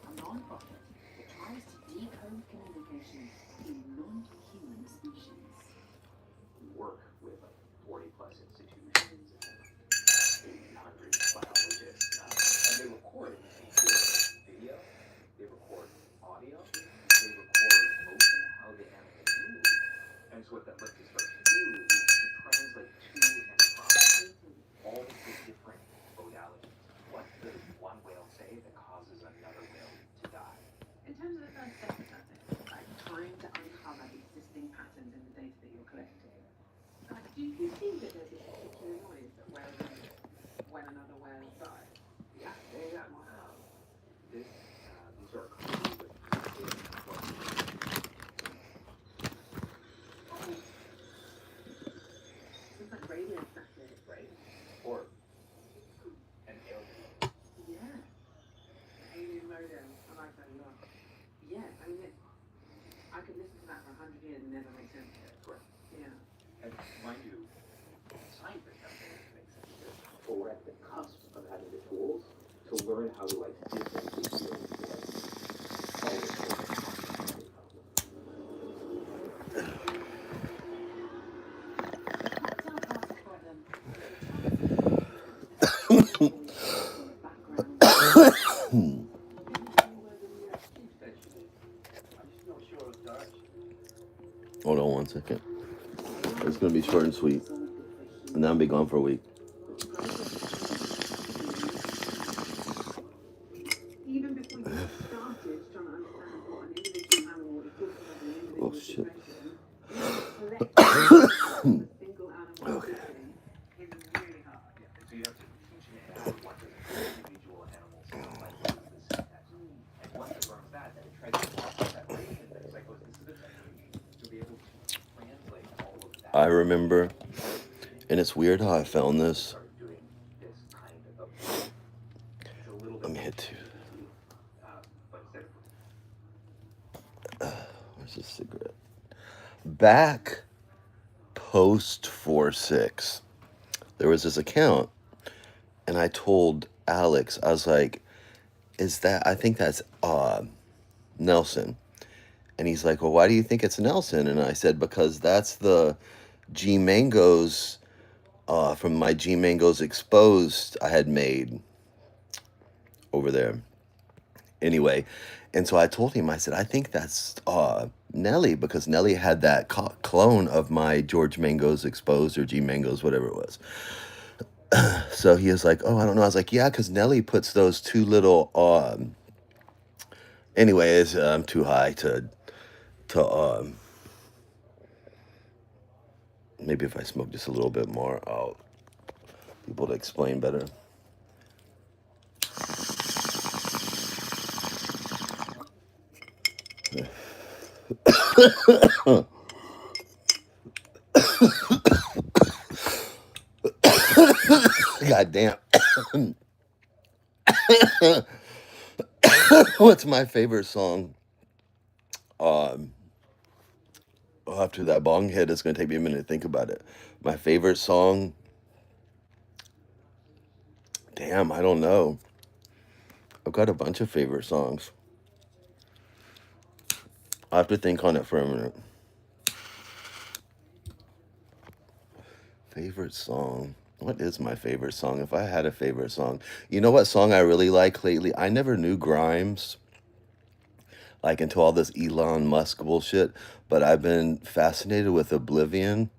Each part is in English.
a non-profit that tries to decode communication in non-human species. We work with like 40 plus institutions and hundreds of biologists, and they record video, they record audio, they record motion, how the animals move. And so what that lets us start to do is to translate to and from all the different modalities. What does one whale say that causes another whale to die? In terms of the first step of that, like trying to uncover existing patterns in the data that you're collecting, do you think that there's this particular noise that whales emit when another whale dies? Yeah. These are clues with it's like radio static, right? Or an alien. Yeah. Alien modem. I like that a lot. Yeah, I mean, I could listen to that for 100 years and never make sense of it. Correct. Yeah. And mind you, scientists have things to make sense of it. But we're at the cusp of having the tools to learn how to like differently deal with all this stuff. Hold on 1 second. It's gonna be short and sweet, and then I'll be gone for a week. Oh shit. Okay. I remember, and it's weird how I found this. Let me hit two. Where's the cigarette? Back post 4-6, there was this account, and I told Alex, I was like, I think that's Nelson. And he's like, well, why do you think it's Nelson? And I said, because that's the G Mangoes from my G Mangoes Exposed I had made over there. Anyway, and so I told him, I said, I think that's Nelly, because Nelly had that clone of my George Mangoes Exposed or G Mangoes, whatever it was. So he was like, oh, I don't know. I was like, yeah, because Nelly puts those two little, anyways, I'm too high to maybe if I smoke just a little bit more, I'll be able to explain better. God damn. What's my favorite song? After that bong hit, it's going to take me a minute to think about it. My favorite song? Damn, I don't know. I've got a bunch of favorite songs. I have to think on it for a minute. Favorite song? What is my favorite song? If I had a favorite song. You know what song I really like lately? I never knew Grimes, like, until all this Elon Musk bullshit, but I've been fascinated with Oblivion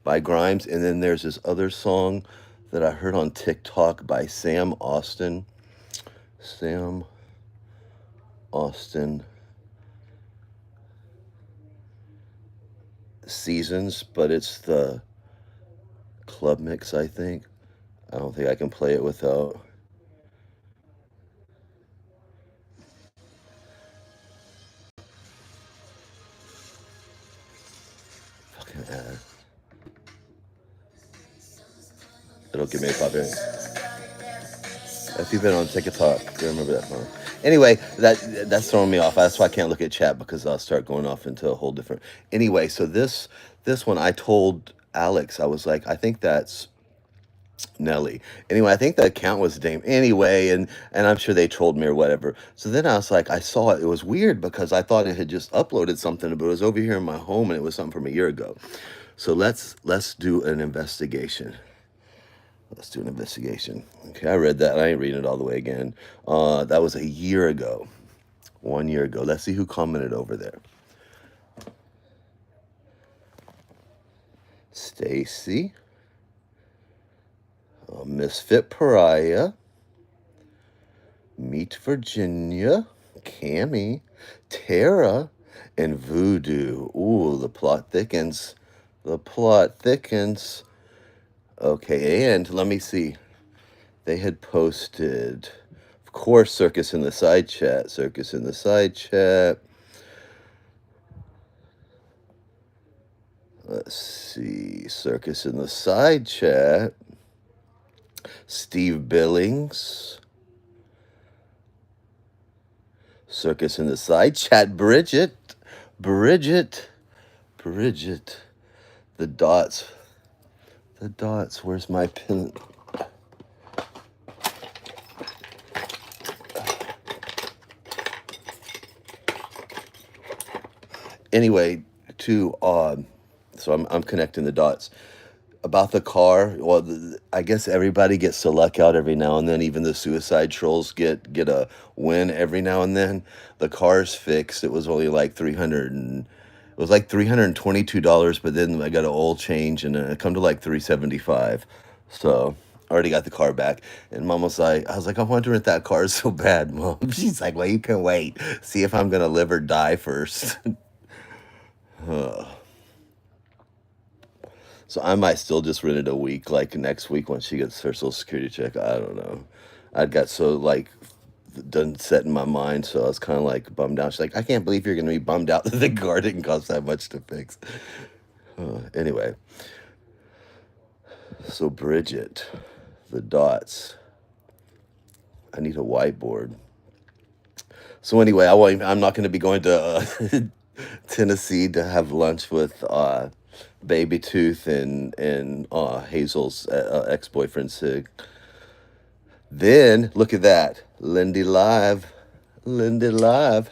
by Grimes. And then there's this other song that I heard on TikTok by Sam Austin. Sam Austin Seasons, but it's the club mix, I think. I don't think I can play it without. Fucking ad. It'll give me a copyright. If you've been on TikTok, you remember that song. Anyway, that's throwing me off. That's why I can't look at chat, because I'll start going off into a whole different. Anyway, so this one, I told Alex, I was like, I think that's Nelly. Anyway, I think the account was Dame anyway, and I'm sure they trolled me or whatever. So then I was like, I saw it. It was weird because I thought it had just uploaded something, but it was over here in my home and it was something from a year ago. So let's do an investigation. Let's do an investigation. Okay, I read that. I ain't reading it all the way again. That was a year ago. 1 year ago. Let's see who commented over there. Stacy, Misfit Pariah, Meet Virginia, Cammy, Tara, and Voodoo. Ooh, the plot thickens. The plot thickens. Okay, and let me see. They had posted, of course, Circus in the side chat. Circus in the side chat. Let's see. Circus in the side chat. Steve Billings. Circus in the side chat. Bridget. Bridget. Bridget. The dots. The dots. Where's my pen? Anyway, so I'm connecting the dots about the car. Well, I guess everybody gets to luck out every now and then. Even the suicide trolls get a win every now and then. The car's fixed. It was only like $322, but then I got an oil change and it come to like $375. So I already got the car back. And Mom was like, I was like, I want to rent that car so bad, Mom. She's like, well, you can wait. See if I'm gonna live or die first. So I might still just rent it a week, like next week when she gets her Social Security check. I don't know. I got so like done set in my mind, so I was kind of like bummed out. She's like, I can't believe you're gonna be bummed out that the car didn't cost that much to fix. Anyway, so Bridget, the dots. I need a whiteboard. So anyway, I'm not going to be going to Tennessee to have lunch with Baby Tooth and Hazel's ex-boyfriend Sig. Then look at that, Lyndy live, Lyndy live.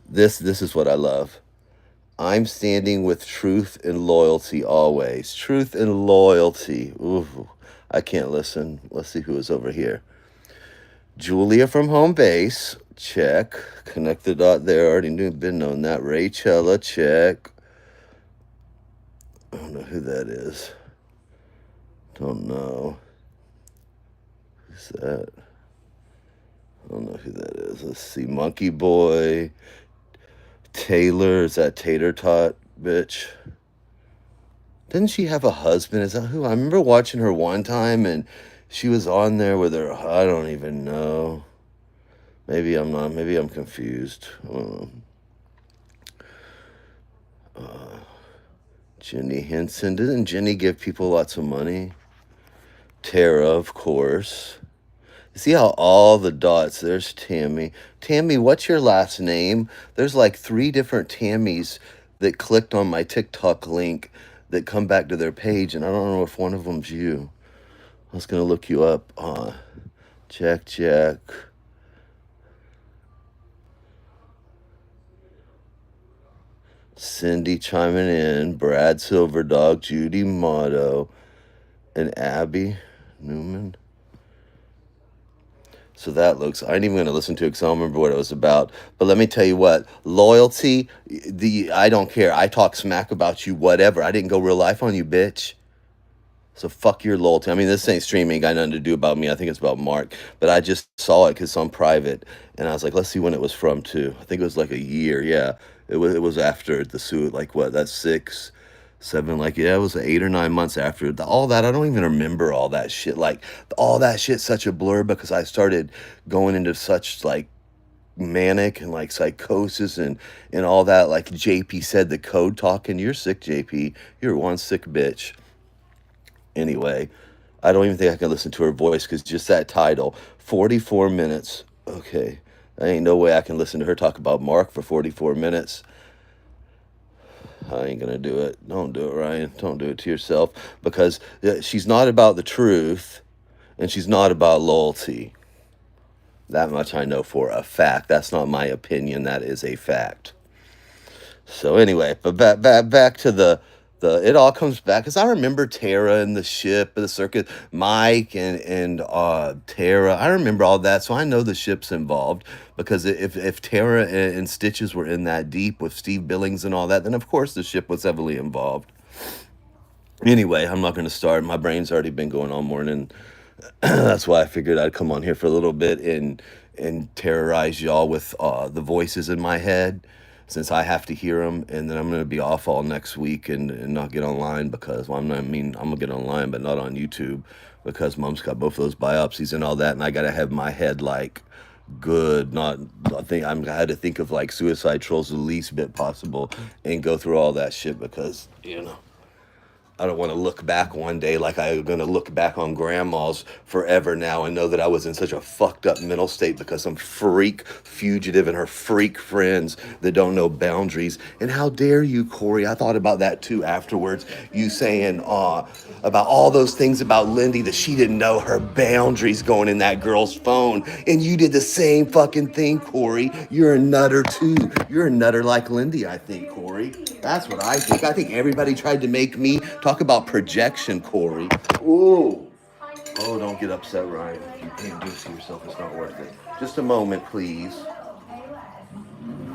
This is what I love. I'm standing with truth and loyalty always. Truth and loyalty. Ooh, I can't listen. Let's see who is over here. Julia from home base. Check. Connect the dot there. Already been known that. Rachella. Check. I don't know who that is. Don't know. Who's that? I don't know who that is. Let's see. Monkey Boy. Taylor. Is that Tater Tot bitch? Didn't she have a husband? Is that who? I remember watching her one time and she was on there with her. I don't even know. Maybe I'm not. Maybe I'm confused. Jenny Henson. Didn't Jenny give people lots of money? Tara, of course. See how all the dots, there's Tammy. Tammy, what's your last name? There's like 3 different Tammys that clicked on my TikTok link that come back to their page, and I don't know if one of them's you. I was going to look you up. Jack. Cindy chiming in. Brad Silverdog, Judy Motto, and Abby Newman. So that looks, I ain't even going to listen to it because I don't remember what it was about. But let me tell you what, loyalty, I don't care. I talk smack about you, whatever. I didn't go real life on you, bitch. So fuck your loyalty. I mean, this ain't streaming, got nothing to do about me. I think it's about Mark. But I just saw it because I'm private. And I was like, let's see when it was from, too. I think it was like a year. Yeah, it was after the suit. Like, what, that's 6, 7, like, yeah, it was 8 or 9 months after. All that, I don't even remember all that shit. Like, all that shit's such a blur because I started going into such, like, manic and, like, psychosis and all that. Like JP said, the code talking. You're sick, JP. You're one sick bitch. Anyway, I don't even think I can listen to her voice because just that title, 44 minutes. Okay, there ain't no way I can listen to her talk about Mark for 44 minutes. I ain't gonna do it. Don't do it, Ryan. Don't do it to yourself, because she's not about the truth, and she's not about loyalty. That much I know for a fact. That's not my opinion. That is a fact. So anyway, but back to the it all comes back, because I remember Tara and the ship and the circus, Mike and Tara. I remember all that, so I know the ship's involved, because if Tara and Stitches were in that deep with Steve Billings and all that, then of course the ship was heavily involved. Anyway, I'm not going to start. My brain's already been going all morning. That's why I figured I'd come on here for a little bit and terrorize y'all with the voices in my head, since I have to hear them, and then I'm going to be off all next week and not get online, because, well, I'm going to get online, but not on YouTube, because Mom's got both of those biopsies and all that, and I got to have my head, like, good, not, I had to think of, like, suicide trolls the least bit possible and go through all that shit, because, I don't want to look back one day like I'm going to look back on grandma's forever now and know that I was in such a fucked up mental state because some freak fugitive and her freak friends that don't know boundaries. And how dare you, Corey? I thought about that too afterwards. You saying about all those things about Lyndy, that she didn't know her boundaries going in that girl's phone. And you did the same fucking thing, Corey. You're a nutter too. You're a nutter like Lyndy, I think, Corey. That's what I think. I think everybody tried to make me talk about projection, Corey. Ooh. Oh, don't get upset, Ryan. If you can't do it to yourself, it's not worth it. Just a moment, please.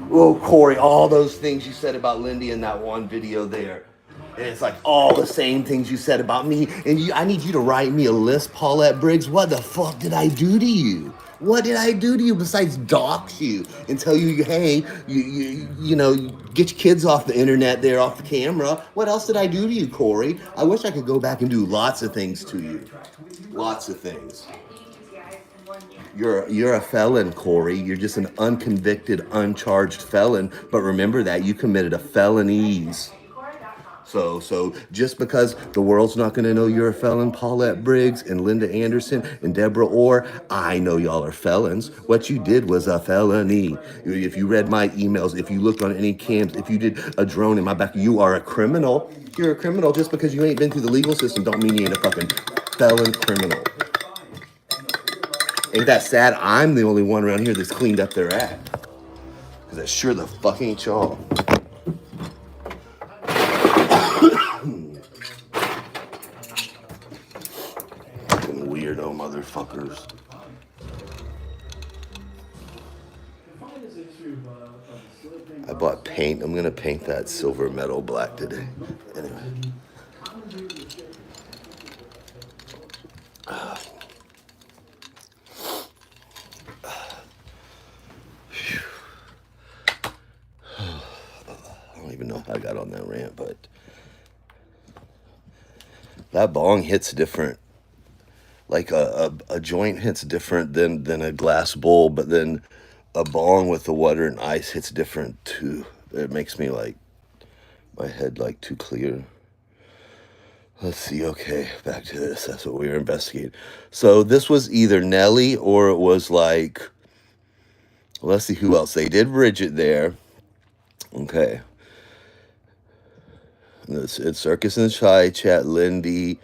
Oh, Corey, all those things you said about Lyndy in that one video there. And it's like all the same things you said about me. And I need you to write me a list, Paulette Briggs. What the fuck did I do to you? What did I do to you besides dox you and tell you, hey, you know, get your kids off the internet there, off the camera? What else did I do to you, Corey? I wish I could go back and do lots of things to you. Lots of things. You're a felon, Corey. You're just an unconvicted, uncharged felon. But remember that you committed a felonies. So just because the world's not going to know you're a felon, Paulette Briggs and Linda Anderson and Deborah Orr, I know y'all are felons. What you did was a felony. If you read my emails, if you looked on any cams, if you did a drone in my back, you are a criminal. You're a criminal. Just because you ain't been through the legal system don't mean you ain't a fucking felon criminal. Ain't that sad? I'm the only one around here that's cleaned up their act. Because that sure the fuck ain't y'all. Fucking weirdo motherfuckers. I bought paint. I'm gonna paint that silver metal black today. Anyway. I don't even know how I got on that rant, but that bong hits different. Like a joint hits different than a glass bowl, but then a bong with the water and ice hits different too. It makes me like my head like too clear. Let's see. Okay, back to this. That's what we were investigating. So this was either Nelly or it was like, let's see who else. They did Bridget there. Okay. It's Circus and Chai Chat, Lyndy.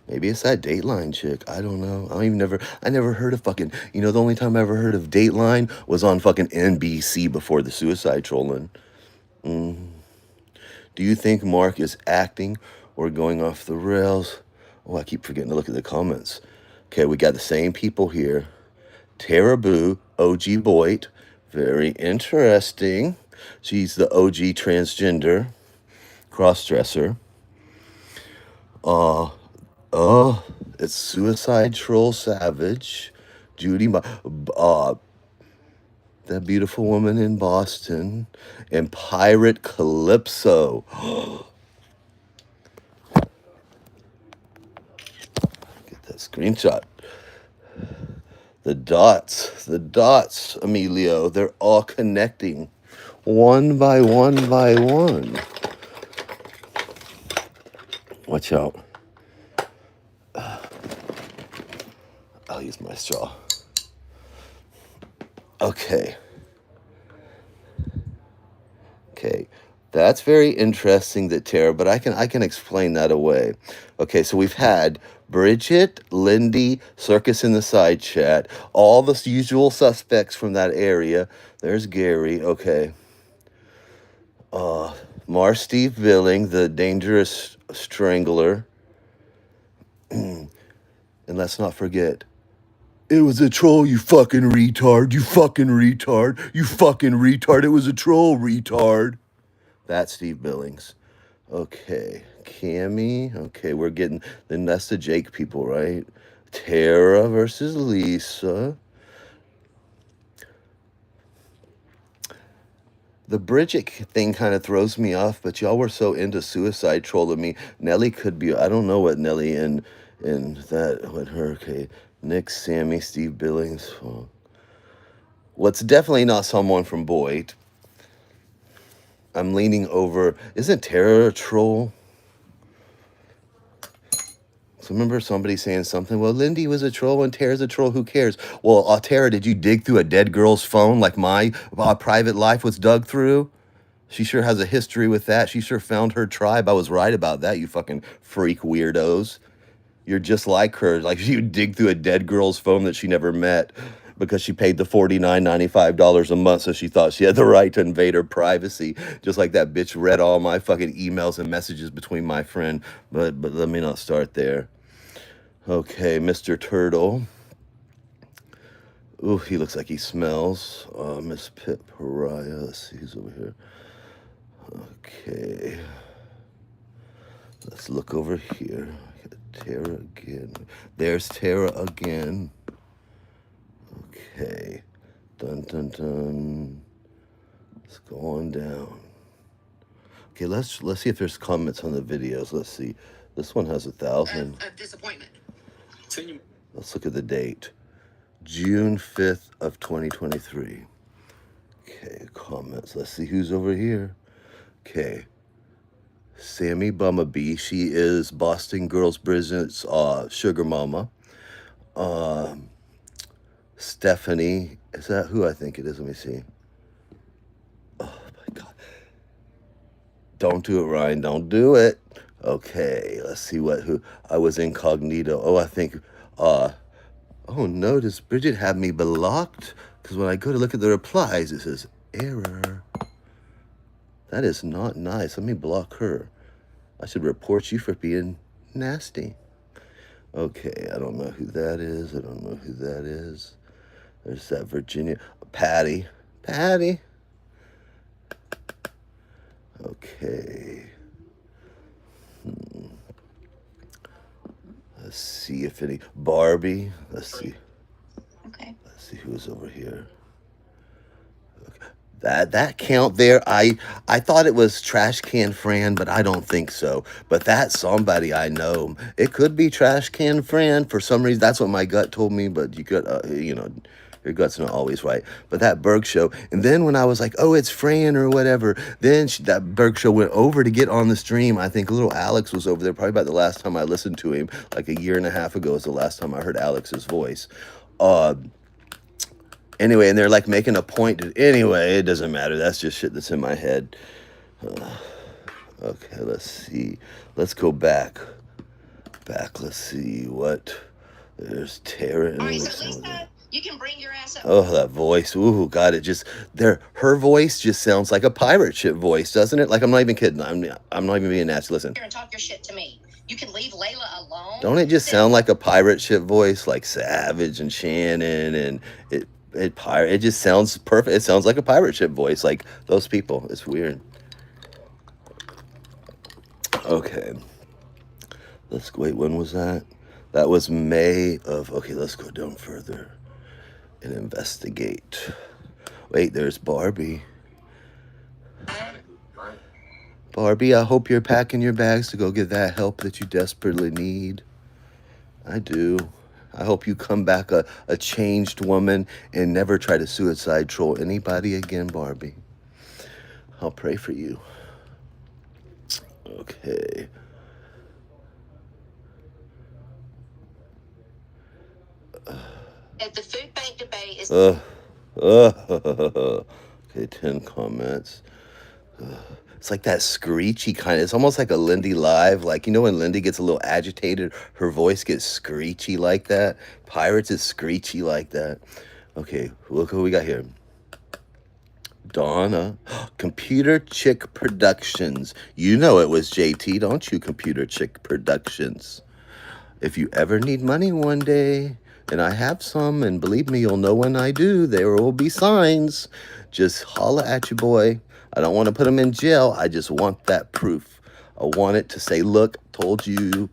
Maybe it's that Dateline chick. I don't know. I never heard of fucking, the only time I ever heard of Dateline was on fucking NBC before the suicide trolling. Do you think Mark is acting or going off the rails? Oh, I keep forgetting to look at the comments. Okay, we got the same people here. Tara Boo, OG Boyd. Very interesting. She's the OG transgender cross-dresser. It's Suicide Troll Savage, Judy, that beautiful woman in Boston, and Pirate Calypso. Get that screenshot. The dots, Emilio, they're all connecting, one by one by one. Watch out. I'll use my straw. Okay. That's very interesting, that Tara, but I can explain that away. Okay, so we've had Bridget, Lyndy, Circus in the side chat, all the usual suspects from that area. There's Gary. Okay. Uh, Steve Billing, the dangerous strangler, and let's not forget. It was a troll, you fucking retard. You fucking retard. You fucking retard. It was a troll, retard. That's Steve Billings. Okay, Cammy. Okay, we're getting. Then that's the Jake people, right? Tara versus Lisa. The Bridget thing kind of throws me off, but y'all were so into suicide trolling me. Nelly could be. I don't know what Nelly and that with her. Okay, Nick, Sammy, Steve Billings. Oh. What's definitely not someone from Boyd. I'm leaning over. Isn't Tara a troll? So remember somebody saying something, well, Lyndy was a troll and Tara's a troll, who cares? Well, Tara, did you dig through a dead girl's phone like my private life was dug through? She sure has a history with that. She sure found her tribe. I was right about that, you fucking freak weirdos. You're just like her. Like, she would dig through a dead girl's phone that she never met because she paid the $49.95 a month, so she thought she had the right to invade her privacy. Just like that bitch read all my fucking emails and messages between my friend. But let me not start there. Okay, Mr. Turtle. Ooh, he looks like he smells. Miss Pit Pariah. Let's see who's over here. Okay. Let's look over here. Tara again. There's Tara again. Okay. Dun dun dun. Let's go on down. Okay, let's see if there's comments on the videos. Let's see. This one has 1,000. Disappointment. Let's look at the date. June 5th of 2023. Okay, comments. Let's see who's over here. Okay. Sammy Bumblebee. She is Boston Girls Bridget's sugar mama. Stephanie. Is that who I think it is? Let me see. Oh my God. Don't do it, Ryan. Don't do it. Okay, let's see who I was incognito. Oh, I think oh no, does Bridget have me blocked? Because when I go to look at the replies, it says error. That is not nice. Let me block her. I should report you for being nasty. Okay, I don't know who that is. I don't know who that is. There's that Virginia. Patty. Patty. Okay. Let's see if any. Barbie. Let's see. Okay. Let's see who's over here. Okay. That count there, I thought it was Trash Can Fran, but I don't think so. But that's somebody I know. It could be Trash Can Fran for some reason. That's what my gut told me. But you could, your gut's not always right. But that Berg show, and then when I was like, oh, it's Fran or whatever, then that Berg show went over to get on the stream. I think little Alex was over there. Probably about the last time I listened to him, like a year and a half ago, is the last time I heard Alex's voice. Anyway, and they're like making a point to, anyway, it doesn't matter. That's just shit that's in my head. Okay, let's see. Let's go back. Let's see what. There's Tara and All right, so Lisa, you can bring your ass up. Oh, that voice. Ooh, God, it just her voice just sounds like a pirate ship voice, doesn't it? Like, I'm not even kidding. I'm not even being nasty. Listen. Here and talk your shit to me. You can leave Layla alone. Don't it just sound like a pirate ship voice, like Savage and Shannon and it just sounds perfect. It sounds like a pirate ship voice, like those people. It's weird. Okay. Let's go. Wait, when was that? That was May of. Okay, let's go down further and investigate. Wait, there's Barbie. Barbie, I hope you're packing your bags to go get that help that you desperately need. I do. I hope you come back a changed woman and never try to suicide troll anybody again, Barbie. I'll pray for you. Okay. At the food bank debate is. Okay, 10 comments. It's like that screechy kind of. It's almost like a Lyndy live. Like, you know when Lyndy gets a little agitated, her voice gets screechy like that. Pirates is screechy like that. Okay, look who we got here. Donna. Computer Chick Productions. You know it was JT, don't you, Computer Chick Productions? If you ever need money one day, and I have some, and believe me, you'll know when I do, there will be signs. Just holla at your boy. I don't want to put him in jail. I just want that proof. I want it to say, look, told you.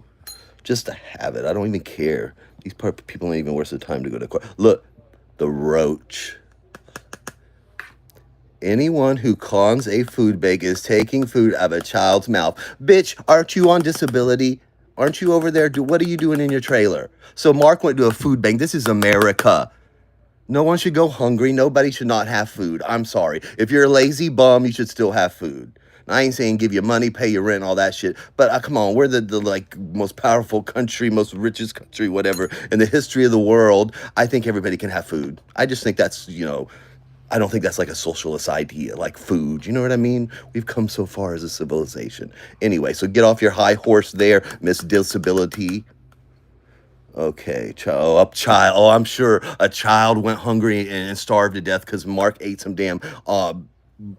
Just to have it. I don't even care. These people ain't even worth the time to go to court. Look, the roach. Anyone who cons a food bag is taking food out of a child's mouth. Bitch, aren't you on disability? Aren't you over there? What are you doing in your trailer? So Mark went to a food bank. This is America. No one should go hungry. Nobody should not have food. I'm sorry. If you're a lazy bum, you should still have food. I ain't saying give you money, pay your rent, all that shit. But come on, we're the like most powerful country, most richest country, whatever, in the history of the world. I think everybody can have food. I just think that's, I don't think that's like a socialist idea, like food. You know what I mean? We've come so far as a civilization. Anyway, so get off your high horse there, Miss Disability. Okay, child. Oh, I'm sure a child went hungry and starved to death because Mark ate some damn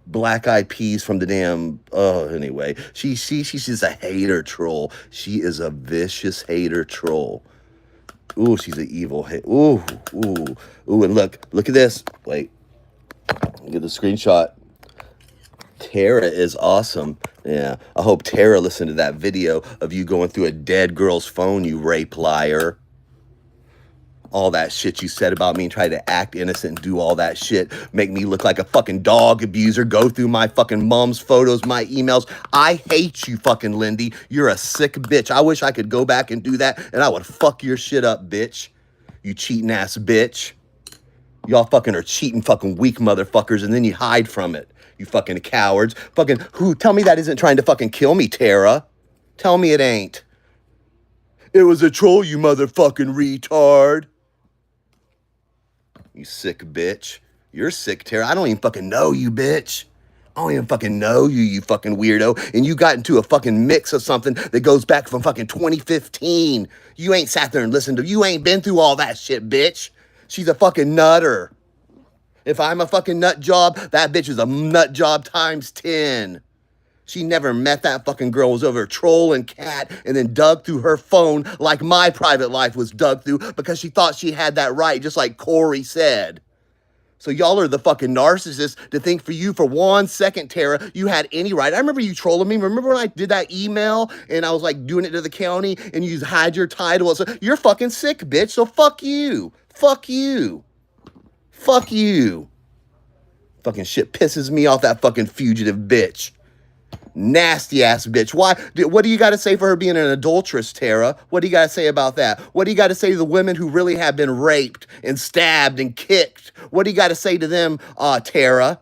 black-eyed peas from the damn. Anyway, she's just a hater troll. She is a vicious hater troll. Ooh, she's an evil hate. Ooh, and look at this. Wait. Get the screenshot. Tara is awesome. Yeah, I hope Tara listened to that video of you going through a dead girl's phone, you rape liar. All that shit you said about me and try to act innocent and do all that shit. Make me look like a fucking dog abuser. Go through my fucking mom's photos, my emails. I hate you, fucking Lyndy. You're a sick bitch. I wish I could go back and do that and I would fuck your shit up, bitch. You cheating ass bitch. Y'all fucking are cheating fucking weak motherfuckers and then you hide from it. You fucking cowards. Fucking who? Tell me that isn't trying to fucking kill me, Tara. Tell me it ain't. It was a troll, you motherfucking retard. You sick bitch. You're sick, Tara. I don't even fucking know you, bitch. I don't even fucking know you, you fucking weirdo. And you got into a fucking mix of something that goes back from fucking 2015. You ain't sat there and listened to, you ain't been through all that shit, bitch. She's a fucking nutter. If I'm a fucking nut job, that bitch is a nut job times 10. She never met that fucking girl, was over troll and cat, and then dug through her phone like my private life was dug through because she thought she had that right, just like Corey said. So y'all are the fucking narcissists to think for you for 1 second, Tara, you had any right. I remember you trolling me. Remember when I did that email and I was like doing it to the county and you hide your title? So you're fucking sick, bitch. So fuck you. Fuck you. Fuck you. Fucking shit pisses me off, that fucking fugitive bitch. Nasty ass bitch. Why? What do you got to say for her being an adulteress, Tara? What do you got to say about that? What do you got to say to the women who really have been raped and stabbed and kicked? What do you got to say to them, Tara?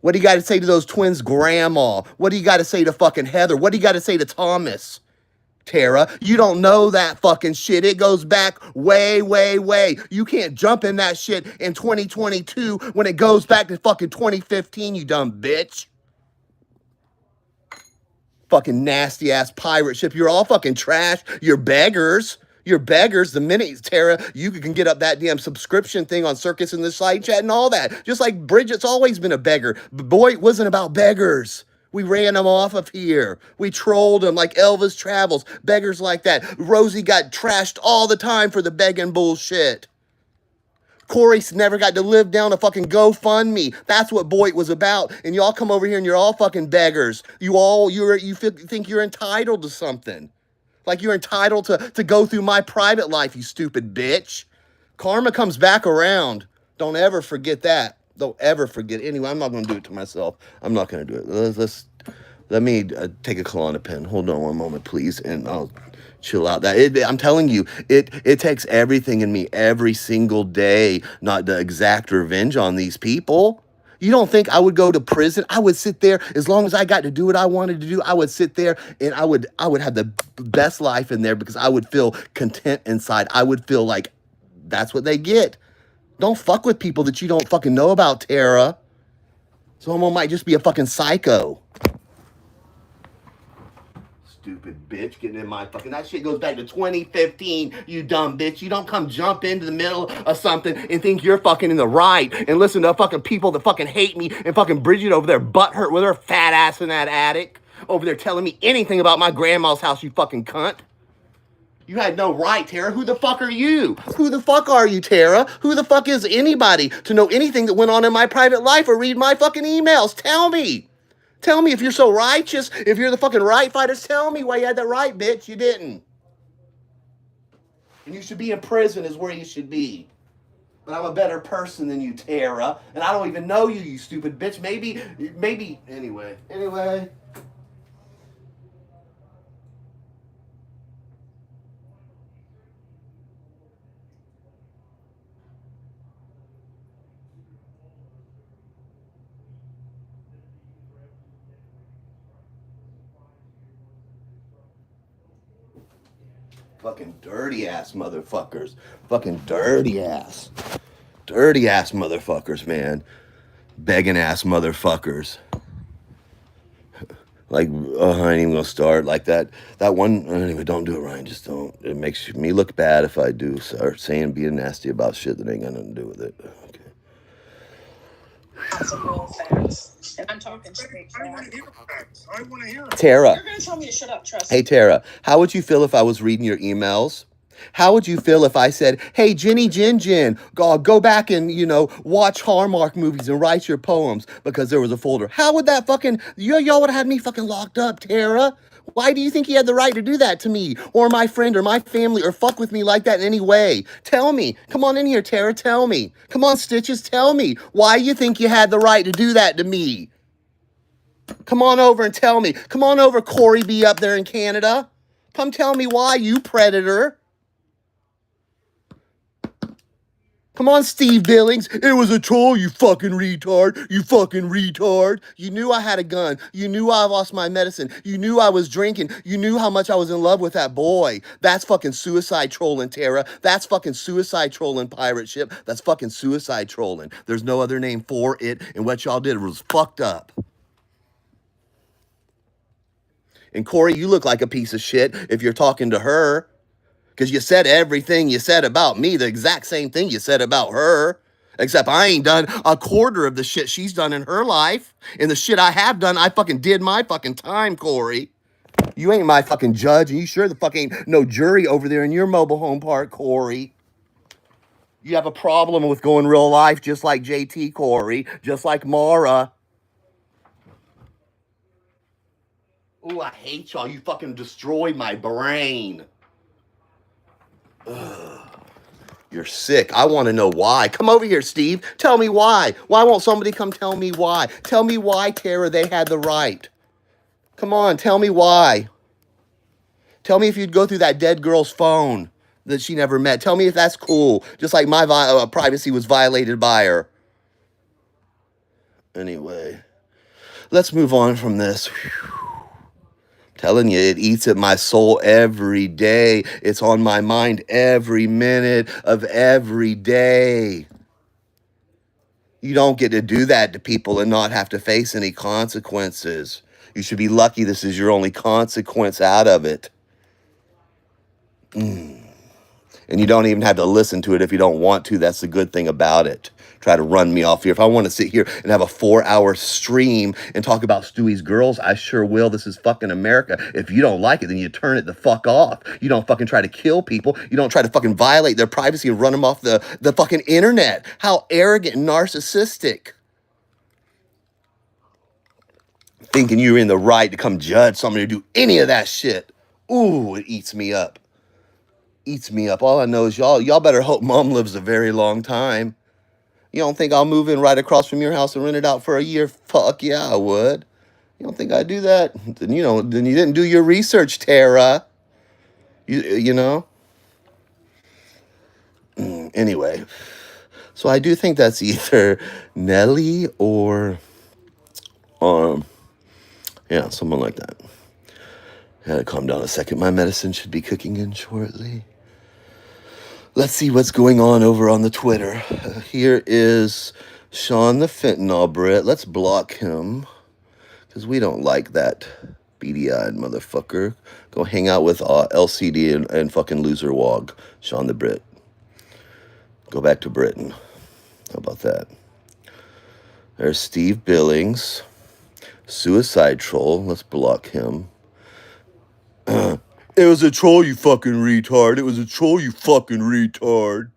What do you got to say to those twins' grandma? What do you got to say to fucking Heather? What do you got to say to Thomas? Tara, you don't know that fucking shit. It goes back way, way, way. You can't jump in that shit in 2022 when it goes back to fucking 2015, you dumb bitch. Fucking nasty ass pirate ship. You're all fucking trash. You're beggars. You're beggars. The minute, Tara, you can get up that damn subscription thing on Circus in the side chat and all that. Just like Bridget's always been a beggar. But boy, it wasn't about beggars. We ran them off of here. We trolled them like Elvis Travels. Beggars like that. Rosie got trashed all the time for the begging bullshit. Corey's never got to live down a fucking GoFundMe. That's what Boyd was about. And y'all come over here and you're all fucking beggars. You think you're entitled to something. Like you're entitled to go through my private life, you stupid bitch. Karma comes back around. Don't ever forget that. Don't ever forget. Anyway, I'm not going to do it to myself. I'm not going to do it. Let me take a Klonopin. Hold on one moment, please, and I'll chill out. I'm telling you, it takes everything in me every single day not to exact revenge on these people. You don't think I would go to prison? I would sit there as long as I got to do what I wanted to do. I would sit there and I would have the best life in there because I would feel content inside. I would feel like that's what they get. Don't fuck with people that you don't fucking know about, Tara. Someone might just be a fucking psycho. stupid bitch, getting in my fucking... That shit goes back to 2015, you dumb bitch. You don't come jump into the middle of something and think you're fucking in the right and listen to fucking people that fucking hate me and fucking Bridget over there butthurt with her fat ass in that attic over there telling me anything about my grandma's house, you fucking cunt. You had no right, Tara. Who the fuck are you? Who the fuck are you, Tara? Who the fuck is anybody to know anything that went on in my private life or read my fucking emails? Tell me. Tell me if you're so righteous, if you're the fucking right fighters, tell me why you had that right, bitch. You didn't. And you should be in prison is where you should be. But I'm a better person than you, Tara. And I don't even know you, you stupid bitch. Maybe, anyway. Fucking dirty ass motherfuckers. Fucking dirty ass. Dirty ass motherfuckers, man. Begging ass motherfuckers. Like, I ain't even gonna start like that. That one, anyway, don't do it, Ryan. Just don't. It makes me look bad if I do start saying, being nasty about shit that ain't got nothing to do with it. Okay. Lots of real facts. And I'm talking straight I want facts. to hear facts. I want to hear them. Tara. You're going to tell me to shut up, trust Hey, Tara, how would you feel if I was reading your emails? How would you feel if I said, hey, Jenny Jin, go back and, watch Hallmark movies and write your poems because there was a folder? How would that fucking, y'all would have had me fucking locked up, Tara. Why do you think you had the right to do that to me or my friend or my family or fuck with me like that in any way? Tell me. Come on in here, Tara. Tell me. Come on, Stitches. Tell me why you think you had the right to do that to me. Come on over and tell me. Come on over, Corey B up there in Canada. Come tell me why, you predator. Come on, Steve Billings. It was a troll, you fucking retard. You fucking retard. You knew I had a gun. You knew I lost my medicine. You knew I was drinking. You knew how much I was in love with that boy. That's fucking suicide trolling, Tara. That's fucking suicide trolling, pirate ship. That's fucking suicide trolling. There's no other name for it. And what y'all did was fucked up. And Corey, you look like a piece of shit if you're talking to her. Because you said everything you said about me, the exact same thing you said about her. Except I ain't done a quarter of the shit she's done in her life. And the shit I have done, I fucking did my fucking time, Corey. You ain't my fucking judge, and you sure the fuck ain't no jury over there in your mobile home park, Corey. You have a problem with going real life just like JT, Corey. Just like Mara. Ooh, I hate y'all. You fucking destroyed my brain. Ugh. You're sick. I want to know why. Come over here, Steve. Tell me why. Why won't somebody come tell me why? Tell me why, Tara, they had the right. Come on, tell me why. Tell me if you'd go through that dead girl's phone that she never met. Tell me if that's cool. Just like my privacy was violated by her. Anyway, let's move on from this. Whew. Telling you, it eats at my soul every day. It's on my mind every minute of every day. You don't get to do that to people and not have to face any consequences. You should be lucky this is your only consequence out of it. And you don't even have to listen to it if you don't want to. That's the good thing about it. Try to run me off here. If I want to sit here and have a 4-hour stream and talk about Stewie's girls, I sure will. This is fucking America. If you don't like it, then you turn it the fuck off. You don't fucking try to kill people. You don't try to fucking violate their privacy and run them off the fucking internet. How arrogant and narcissistic. Thinking you're in the right to come judge somebody to do any of that shit. Ooh, it eats me up. Eats me up. All I know is y'all better hope mom lives a very long time. You don't think I'll move in right across from your house and rent it out for a year? Fuck yeah, I would. You don't think I'd do that? Then you didn't do your research, Tara. You know? Anyway. So I do think that's either Nelly or someone like that. I gotta calm down a second. My medicine should be cooking in shortly. Let's see what's going on over on the Twitter. Here is Sean the Fentanyl Brit. Let's block him because we don't like that Beady-eyed motherfucker. Go hang out with LCD and fucking Loser Wog, Sean the Brit. Go back to Britain. How about that? There's Steve Billings. Suicide Troll. Let's block him. It was a troll, you fucking retard. It was a troll, you fucking retard.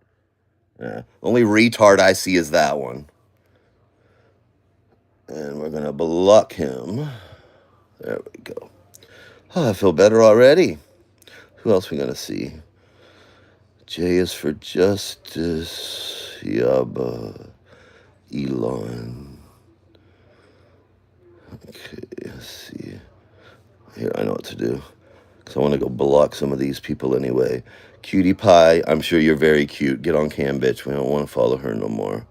Yeah. Only retard I see is that one. And we're going to block him. There we go. Oh, I feel better already. Who else we going to see? J is for Justice. Yabba. Elon. Okay, let's see. Here, I know what to do. Because I want to go block some of these people anyway. Cutie Pie, I'm sure you're very cute. Get on cam, bitch. We don't want to follow her no more.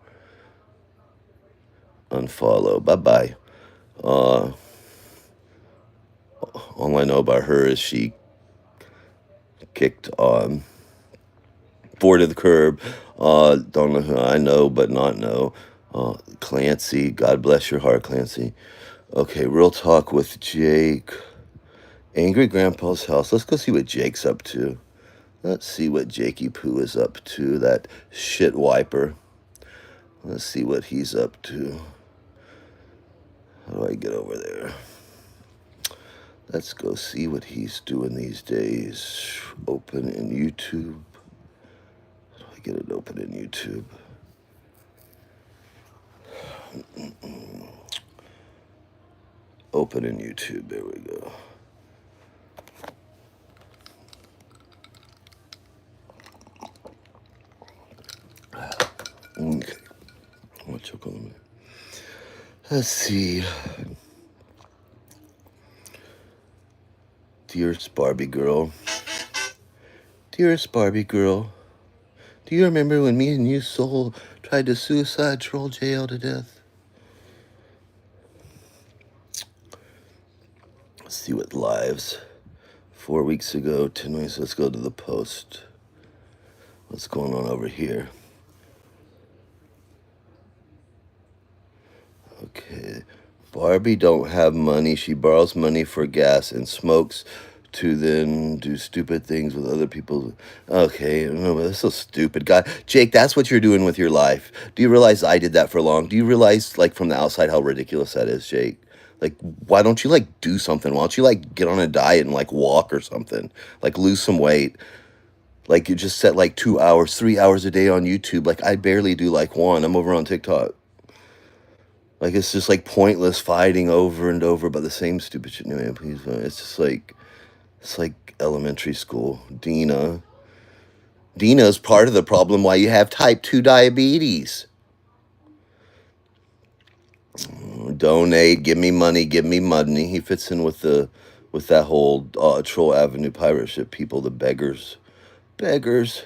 Unfollow. Bye-bye. All I know about her is she kicked Ford to the curb. Don't know who I know, but not know. Clancy, God bless your heart, Clancy. Okay, real talk with Jake. Angry Grandpa's house. Let's go see what Jake's up to. Let's see what Jakey Poo is up to. That shit wiper. Let's see what he's up to. How do I get over there? Let's go see what he's doing these days. Open in YouTube. How do I get it open in YouTube? Open in YouTube. There we go. Okay. I'm gonna choke on a minute. Let's see. Dearest Barbie girl. Dearest Barbie girl. Do you remember when me and you soul tried to suicide troll JL to death? Let's see what lives. 4 weeks ago, 10 weeks. Let's go to the post. What's going on over here? Okay. Barbie don't have money. She borrows money for gas and smokes to then do stupid things with other people. Okay, no, but that's so stupid. God, Jake, that's what you're doing with your life. Do you realize I did that for long? Do you realize, like, from the outside how ridiculous that is, Jake? Like, why don't you, like, do something? Why don't you, like, get on a diet and, like, walk or something? Like, lose some weight. Like, you just set, like, 2 hours, 3 hours a day on YouTube. Like, I barely do, like, one. I'm over on TikTok. Like, it's just, like, pointless fighting over and over about the same stupid shit. Man, please, it's just, like, it's like elementary school. Dina's part of the problem why you have type 2 diabetes. Donate, give me money, give me money. He fits in with that whole Troll Avenue pirate ship people, the beggars. Beggars.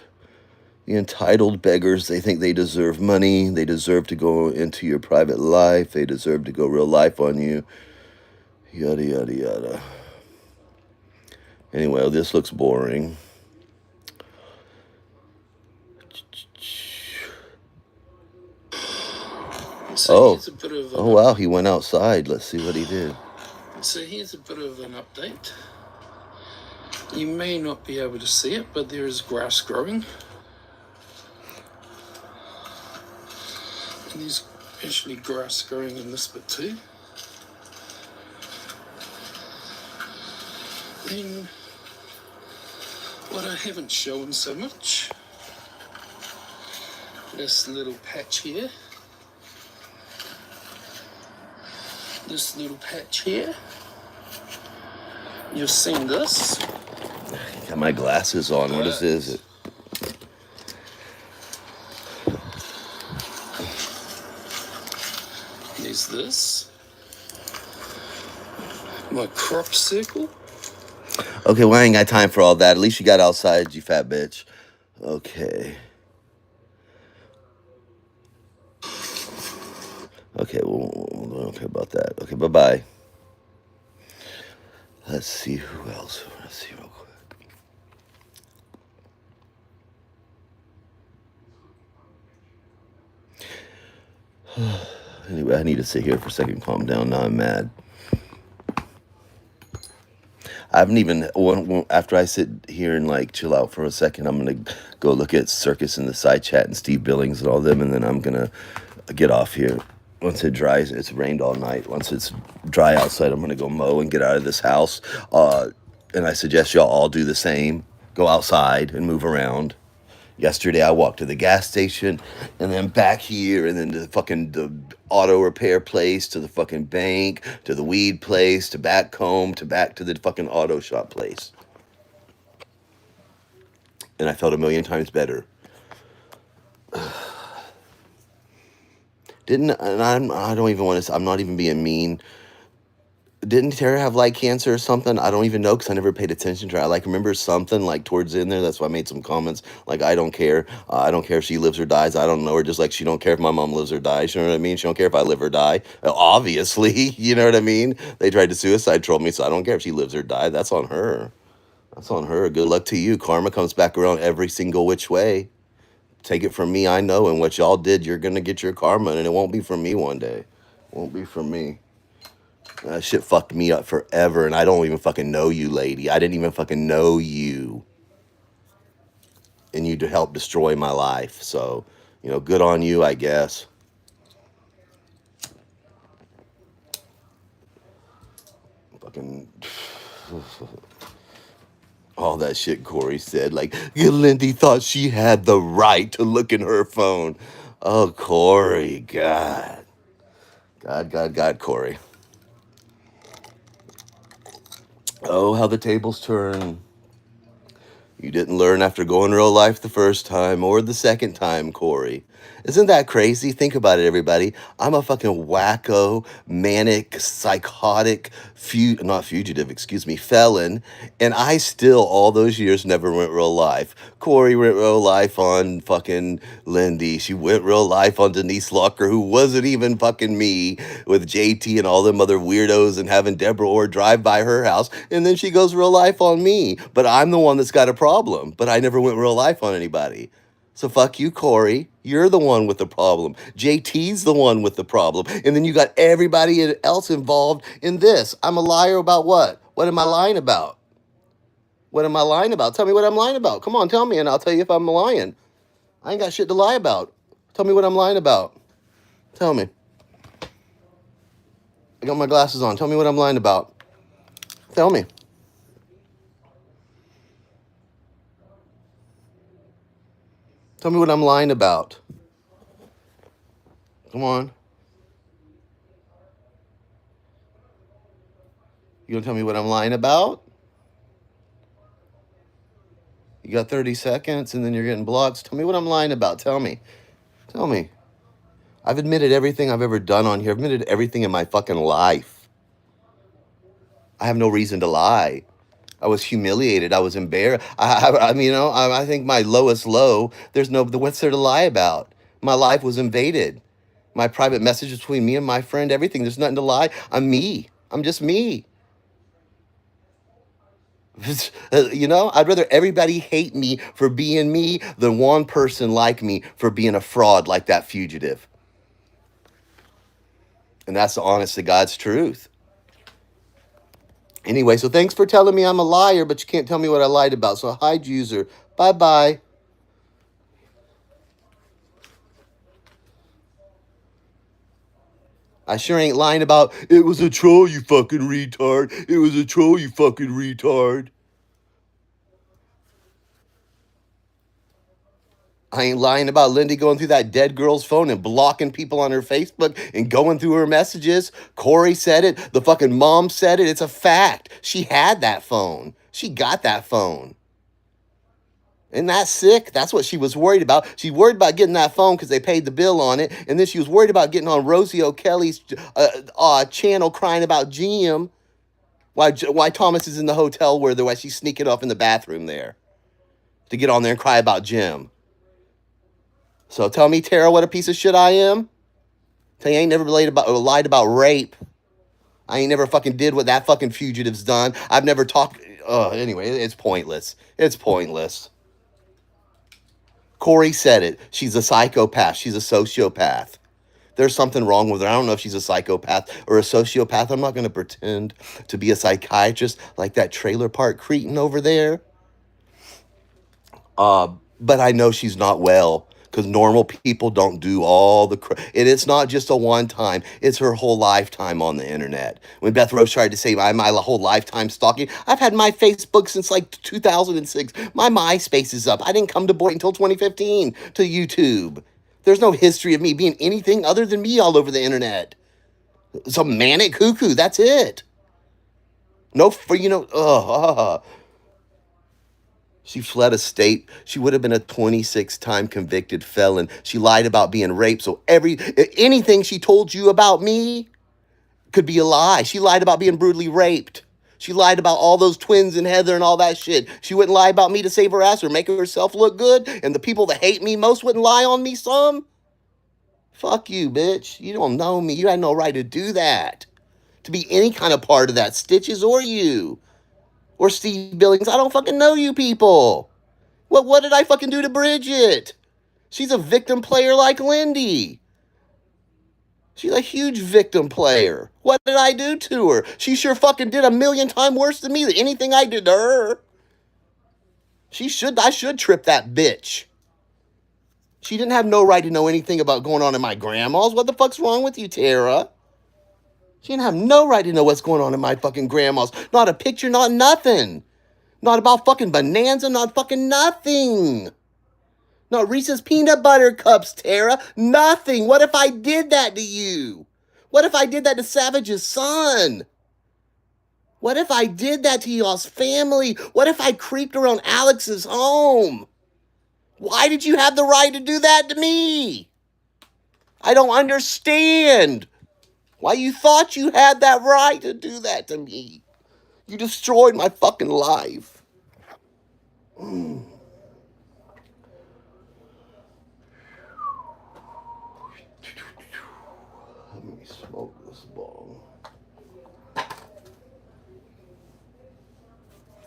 The entitled beggars, they think they deserve money. They deserve to go into your private life. They deserve to go real life on you. Yada, yada, yada. Anyway, this looks boring. So Oh, wow, he went outside. Let's see what he did. So here's a bit of an update. You may not be able to see it, but there is grass growing. And there's actually grass growing in this bit too. Then, what I haven't shown so much, this little patch here. This little patch here. You've seen this. Got my glasses on. What is it? There's this. My crop circle. Okay, well, I ain't got time for all that. At least you got outside, you fat bitch. Okay. Okay, well, we don't care about that. Okay, bye-bye. Let's see who else. Let's see real quick. Anyway, I need to sit here for a second, calm down. Now I'm mad. I haven't even after I sit here and like chill out for a second. I'm gonna go look at Circus in the side chat and Steve Billings and all them, and then I'm gonna get off here. Once it dries, it's rained all night. Once it's dry outside, I'm gonna go mow and get out of this house. And I suggest y'all all do the same. Go outside and move around. Yesterday, I walked to the gas station, and then back here, and then to the auto repair place, to the fucking bank, to the weed place, to back home, to back to the fucking auto shop place. And I felt a million times better. I don't even want to, I'm not even being mean. Didn't Tara have like cancer or something? I don't even know because I never paid attention to her. I like remember something like towards the end there. That's why I made some comments. Like, I don't care. I don't care if she lives or dies. I don't know her. Just like she don't care if my mom lives or dies. You know what I mean? She don't care if I live or die. Obviously, you know what I mean? They tried to suicide troll me, so I don't care if she lives or dies. That's on her. That's on her. Good luck to you. Karma comes back around every single which way. Take it from me, I know. And what y'all did, you're going to get your karma. And it won't be from me one day. Won't be from me. That shit fucked me up forever, and I don't even fucking know you, lady. I didn't even fucking know you. And you helped destroy my life. So, good on you, I guess. Fucking... all that shit Corey said. Like, Lyndy thought she had the right to look in her phone. Oh, Corey, God. God, Corey. Oh, how the tables turn. You didn't learn after going real life the first time or the second time, Corey. Isn't that crazy? Think about it, everybody. I'm a fucking wacko, manic, psychotic, felon. And I still, all those years, never went real life. Corey went real life on fucking Lyndy. She went real life on Denise Locker, who wasn't even fucking me, with JT and all them other weirdos, and having Deborah Orr drive by her house. And then she goes real life on me. But I'm the one that's got a problem. But I never went real life on anybody. So fuck you, Corey. You're the one with the problem. JT's the one with the problem. And then you got everybody else involved in this. I'm a liar about what? What am I lying about? What am I lying about? Tell me what I'm lying about. Come on, tell me, and I'll tell you if I'm lying. I ain't got shit to lie about. Tell me what I'm lying about. Tell me. I got my glasses on. Tell me what I'm lying about. Tell me. Tell me what I'm lying about. Come on. You gonna tell me what I'm lying about? You got 30 seconds and then you're getting blocked. Tell me what I'm lying about. Tell me. Tell me. I've admitted everything I've ever done on here. I've admitted everything in my fucking life. I have no reason to lie. I was humiliated. I was embarrassed. I think my lowest low, what's there to lie about? My life was invaded. My private messages between me and my friend, everything. There's nothing to lie. I'm me. I'm just me. I'd rather everybody hate me for being me than one person like me for being a fraud like that fugitive. And that's the honest to God's truth. Anyway, so thanks for telling me I'm a liar, but you can't tell me what I lied about. So hide user. Bye-bye. I sure ain't lying about, it was a troll, you fucking retard. It was a troll, you fucking retard. I ain't lying about Lyndy going through that dead girl's phone and blocking people on her Facebook and going through her messages. Corey said it. The fucking mom said it. It's a fact. She had that phone. She got that phone. Isn't that sick? That's what she was worried about. She worried about getting that phone because they paid the bill on it. And then she was worried about getting on Rosie O'Kelly's channel crying about Jim. Why Thomas is in the hotel why she's sneaking off in the bathroom there to get on there and cry about Jim. So tell me, Tara, what a piece of shit I am. Tell you I ain't never lied about rape. I ain't never fucking did what that fucking fugitive's done. I've never talked. Anyway, it's pointless. It's pointless. Corey said it. She's a psychopath. She's a sociopath. There's something wrong with her. I don't know if she's a psychopath or a sociopath. I'm not going to pretend to be a psychiatrist like that trailer park cretin over there. But I know she's not well because normal people don't do all the and it's not just a one time, it's her whole lifetime on the internet. When Beth Rose tried to say my whole lifetime stalking, I've had my Facebook since like 2006. My MySpace is up. I didn't come to board until 2015 to YouTube. There's no history of me being anything other than me all over the internet. Some manic cuckoo, that's it. No, for She fled a state. She would have been a 26-time convicted felon. She lied about being raped. So anything she told you about me could be a lie. She lied about being brutally raped. She lied about all those twins and Heather and all that shit. She wouldn't lie about me to save her ass or make herself look good. And the people that hate me most wouldn't lie on me some. Fuck you, bitch. You don't know me. You had no right to do that. To be any kind of part of that. Stitches or you. Or Steve Billings. I don't fucking know you people. What did I fucking do to Bridget? She's a victim player like Lyndy. She's a huge victim player. What did I do to her? She sure fucking did a million times worse than me than anything I did to her. I should trip that bitch. She didn't have no right to know anything about going on in my grandma's. What the fuck's wrong with you, Tara? She didn't have no right to know what's going on in my fucking grandma's. Not a picture, not nothing. Not about fucking Bonanza, not fucking nothing. Not Reese's Peanut Butter Cups, Tara. Nothing. What if I did that to you? What if I did that to Savage's son? What if I did that to y'all's family? What if I creeped around Alex's home? Why did you have the right to do that to me? I don't understand why you thought you had that right to do that to me. You destroyed my fucking life. Let me smoke this bong.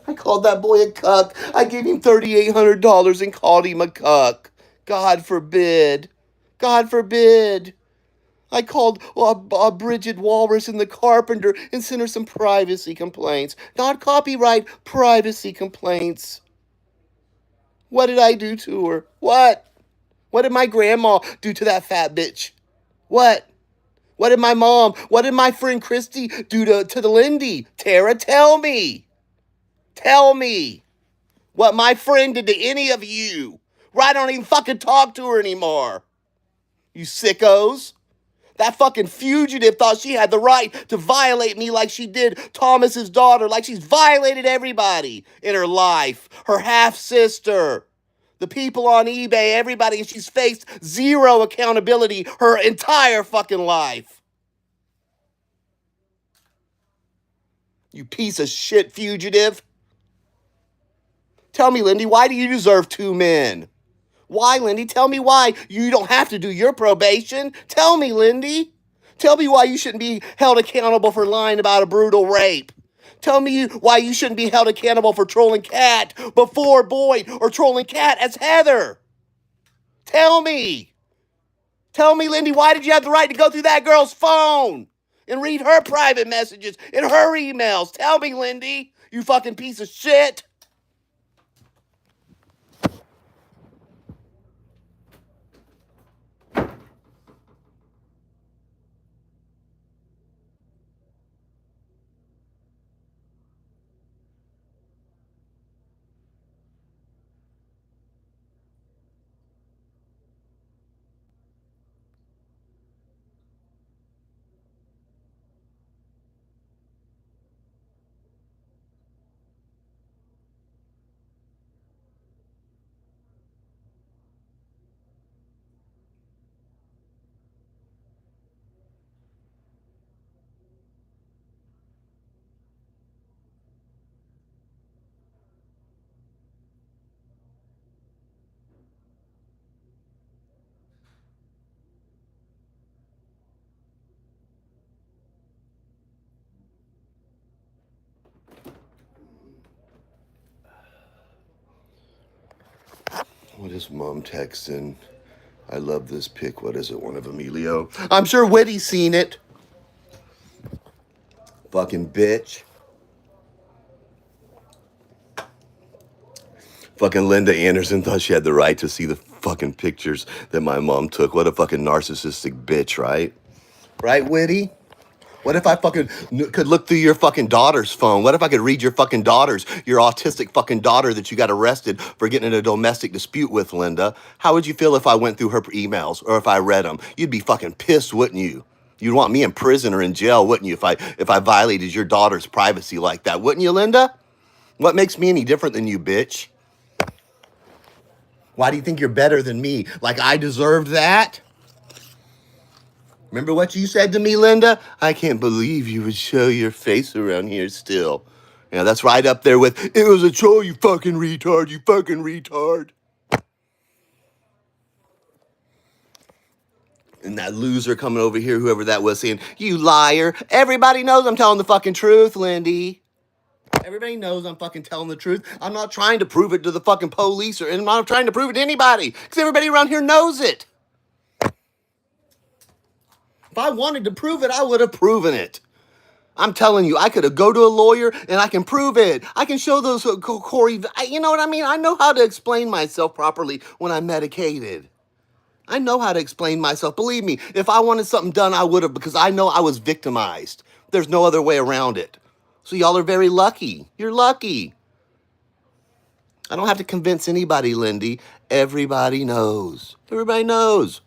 I called that boy a cuck. I gave him $3,800 and called him a cuck. God forbid. God forbid. I called Bridget Walrus and the Carpenter and sent her some privacy complaints. Not copyright, privacy complaints. What did I do to her? What? What did my grandma do to that fat bitch? What? What did my mom, what did my friend Christy do to the Lyndy? Tara, tell me. Tell me what my friend did to any of you. I don't even fucking talk to her anymore. You sickos. That fucking fugitive thought she had the right to violate me like she did Thomas's daughter, like she's violated everybody in her life. Her half-sister, the people on eBay, everybody, and she's faced zero accountability her entire fucking life. You piece of shit fugitive. Tell me, Lyndy, why do you deserve 2 men? Why, Lyndy? Tell me why you don't have to do your probation. Tell me, Lyndy. Tell me why you shouldn't be held accountable for lying about a brutal rape. Tell me why you shouldn't be held accountable for trolling Kat before Boyd or trolling Kat as Heather. Tell me. Tell me, Lyndy, why did you have the right to go through that girl's phone and read her private messages and her emails? Tell me, Lyndy, you fucking piece of shit. What is Mom texting? I love this pic. What is it? One of Emilio. I'm sure Whitty's seen it. Fucking bitch. Fucking Linda Anderson thought she had the right to see the fucking pictures that my mom took. What a fucking narcissistic bitch, right? Right, Whitty? What if I fucking could look through your fucking daughter's phone? What if I could read your fucking daughter's, your autistic fucking daughter that you got arrested for getting in a domestic dispute with, Linda? How would you feel if I went through her emails or if I read them? You'd be fucking pissed, wouldn't you? You'd want me in prison or in jail, wouldn't you, if I violated your daughter's privacy like that, wouldn't you, Linda? What makes me any different than you, bitch? Why do you think you're better than me? Like I deserved that? Remember what you said to me, Linda? I can't believe you would show your face around here still. Yeah, that's right up there with, it was a troll, you fucking retard, you fucking retard. And that loser coming over here, whoever that was, saying, you liar. Everybody knows I'm telling the fucking truth, Lyndy. Everybody knows I'm fucking telling the truth. I'm not trying to prove it to the fucking police, and I'm not trying to prove it to anybody, because everybody around here knows it. If I wanted to prove it, I would have proven it. I'm telling you, I could go to a lawyer and I can prove it. I can show those Corey. You know what I mean? I know how to explain myself properly when I'm medicated. I know how to explain myself. Believe me, if I wanted something done, I would have, because I know I was victimized. There's no other way around it. So y'all are very lucky. You're lucky. I don't have to convince anybody, Lyndy. Everybody knows. Everybody knows.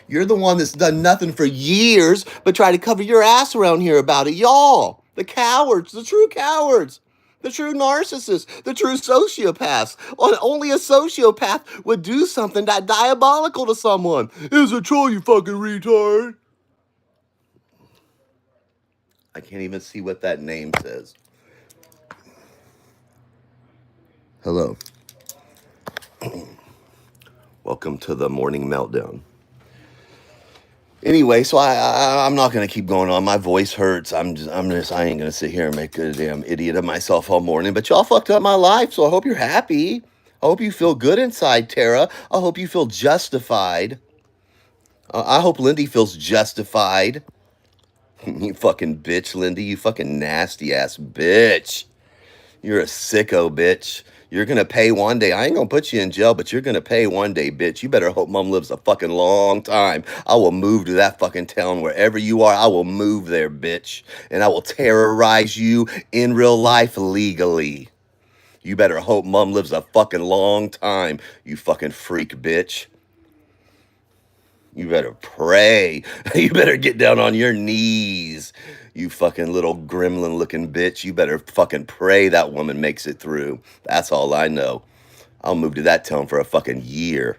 You're the one that's done nothing for years but try to cover your ass around here about it. Y'all, the cowards, the true cowards, the true narcissists, the true sociopaths. Only a sociopath would do something that diabolical to someone. It's a troll, you fucking retard. I can't even see what that name says. Hello. Welcome to the morning meltdown. Anyway, so I'm not gonna keep going on. My voice hurts. I ain't gonna sit here and make a damn idiot of myself all morning. But y'all fucked up my life, so I hope you're happy. I hope you feel good inside, Tara. I hope you feel justified. I hope Lyndy feels justified. You fucking bitch, Lyndy. You fucking nasty ass bitch. You're a sicko, bitch. You're gonna pay one day. I ain't gonna put you in jail, but you're gonna pay one day, bitch. You better hope mom lives a fucking long time. I will move to that fucking town wherever you are. I will move there, bitch. And I will terrorize you in real life legally. You better hope mom lives a fucking long time, you fucking freak bitch. You better pray. You better get down on your knees. You fucking little gremlin looking bitch. You better fucking pray that woman makes it through. That's all I know. I'll move to that town for a fucking year.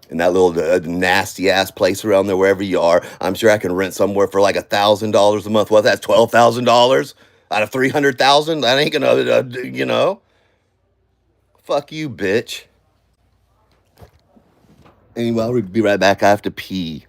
And that little nasty ass place around there, wherever you are, I'm sure I can rent somewhere for like $1,000 a month. What, that's $12,000 out of 300,000? That ain't gonna, Fuck you, bitch. Anyway, I'll be right back. I have to pee.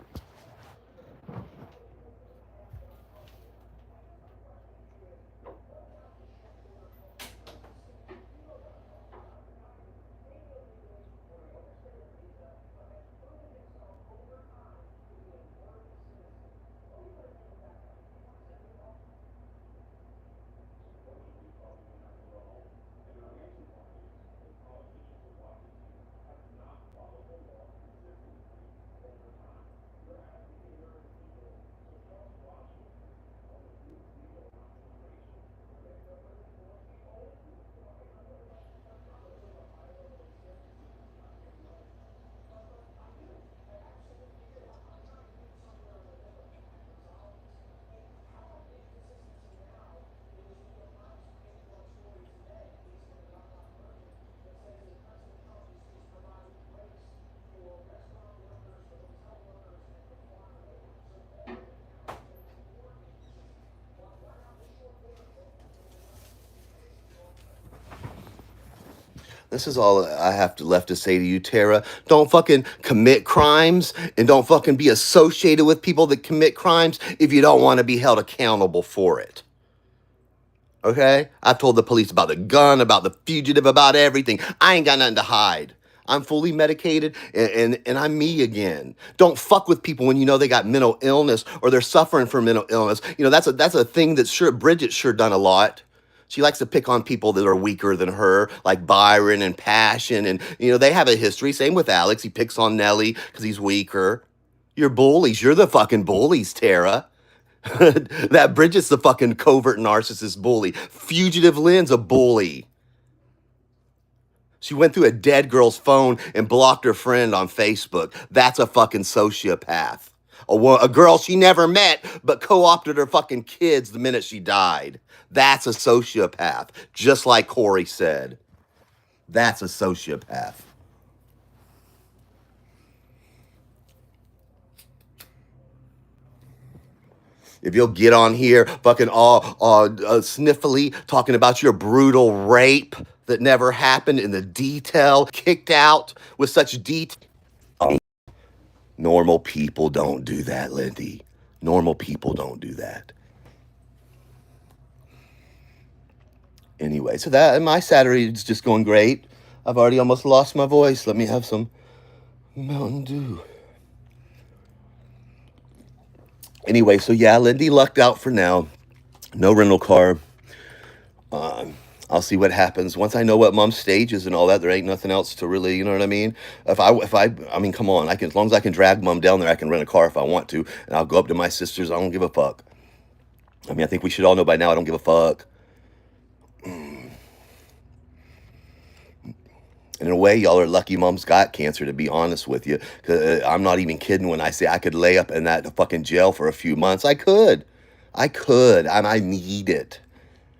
This is all I have left to say to you, Tara. Don't fucking commit crimes and don't fucking be associated with people that commit crimes if you don't want to be held accountable for it. Okay? I've told the police about the gun, about the fugitive, about everything. I ain't got nothing to hide. I'm fully medicated and I'm me again. Don't fuck with people when you know they got mental illness or they're suffering from mental illness. You know, that's a thing that Bridget's sure done a lot. She likes to pick on people that are weaker than her, like Byron and Passion. And, you know, they have a history. Same with Alex. He picks on Nelly because he's weaker. You're bullies. You're the fucking bullies, Tara. That Bridget's the fucking covert narcissist bully. Fugitive Lynn's a bully. She went through a dead girl's phone and blocked her friend on Facebook. That's a fucking sociopath. A girl she never met, but co-opted her fucking kids the minute she died. That's a sociopath. Just like Corey said. That's a sociopath. If you'll get on here fucking all sniffly talking about your brutal rape that never happened in the detail, kicked out with such detail. Normal people don't do that, Lyndy. Normal people don't do that. Anyway, so that my Saturday is just going great. I've already almost lost my voice. Let me have some Mountain Dew. Anyway, so yeah, Lyndy lucked out for now. No rental car. I'll see what happens once I know what Mom's stage is and all that. There ain't nothing else to really, you know what I mean. I mean, come on. As long as I can drag Mom down there, I can rent a car if I want to, and I'll go up to my sister's. I don't give a fuck. I mean, I think we should all know by now. I don't give a fuck. And in a way, y'all are lucky Mom's got cancer, to be honest with you. 'Cause, I'm not even kidding when I say I could lay up in that fucking jail for a few months. I could. I need it.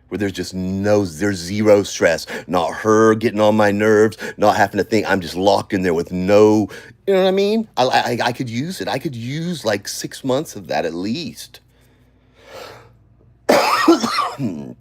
Where there's zero stress. Not her getting on my nerves, not having to think. I'm just locked in there with no, you know what I mean? I could use it. I could use like 6 months of that at least. Mm.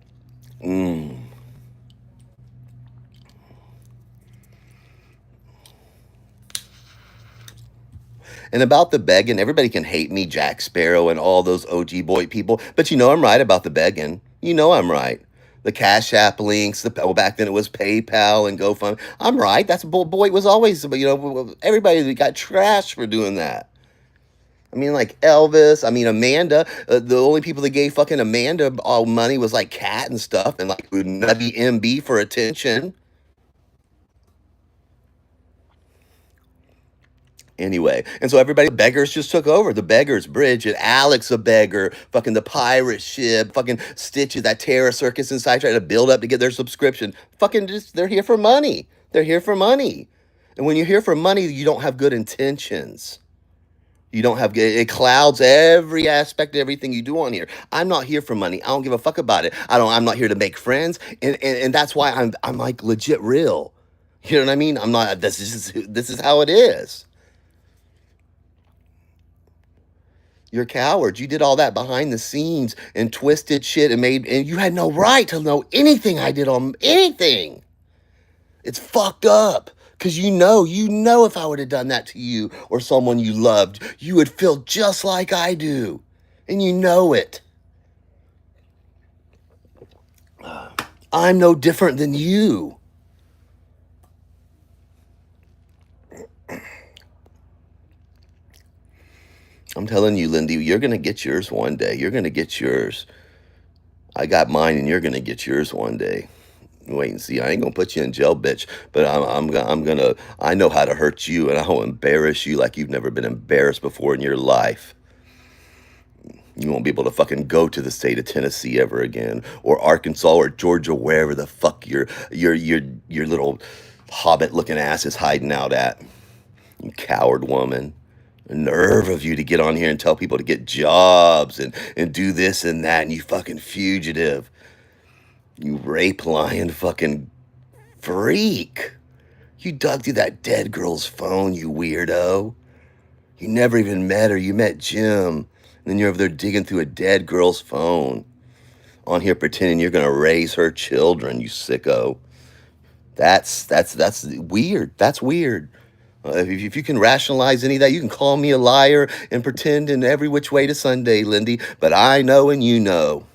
And about the begging, everybody can hate me, Jack Sparrow, and all those OG boy people, but you know I'm right about the begging. You know I'm right. The Cash App links, back then it was PayPal and GoFundMe. I'm right. That's boy. It was always, you know, everybody got trashed for doing that. I mean, like Elvis. I mean, Amanda. The only people that gave fucking Amanda all money was like Cat and stuff, and like Nutty MB for attention. Anyway, and so everybody, beggars just took over. The beggars, Bridget, Alex, a beggar, fucking the pirate ship, fucking Stitches, that terror circus inside trying to build up to get their subscription. Fucking just, they're here for money. They're here for money. And when you're here for money, you don't have good intentions. You don't have, it clouds every aspect of everything you do on here. I'm not here for money. I don't give a fuck about it. I'm not here to make friends. And that's why I'm like legit real. You know what I mean? I'm not, this is how it is. You're cowards. You did all that behind the scenes and twisted shit and you had no right to know anything I did on anything. It's fucked up. Because you know if I would have done that to you or someone you loved, you would feel just like I do. And you know it. I'm no different than you. I'm telling you, Lyndy, you're going to get yours one day. You're going to get yours. I got mine, and you're going to get yours one day. Wait and see. I ain't going to put you in jail, bitch. But I'm going to, I know how to hurt you, and I'll embarrass you like you've never been embarrassed before in your life. You won't be able to fucking go to the state of Tennessee ever again, or Arkansas, or Georgia, wherever the fuck your little hobbit-looking ass is hiding out at. You coward woman. The nerve of you to get on here and tell people to get jobs and do this and that, and you fucking fugitive. You rape lying fucking freak. You dug through that dead girl's phone, you weirdo. You never even met her. You met Jim. And then you're over there digging through a dead girl's phone. On here pretending you're going to raise her children, you sicko. That's weird. That's weird. If you can rationalize any of that, you can call me a liar and pretend in every which way to Sunday, Lyndy. But I know and you know.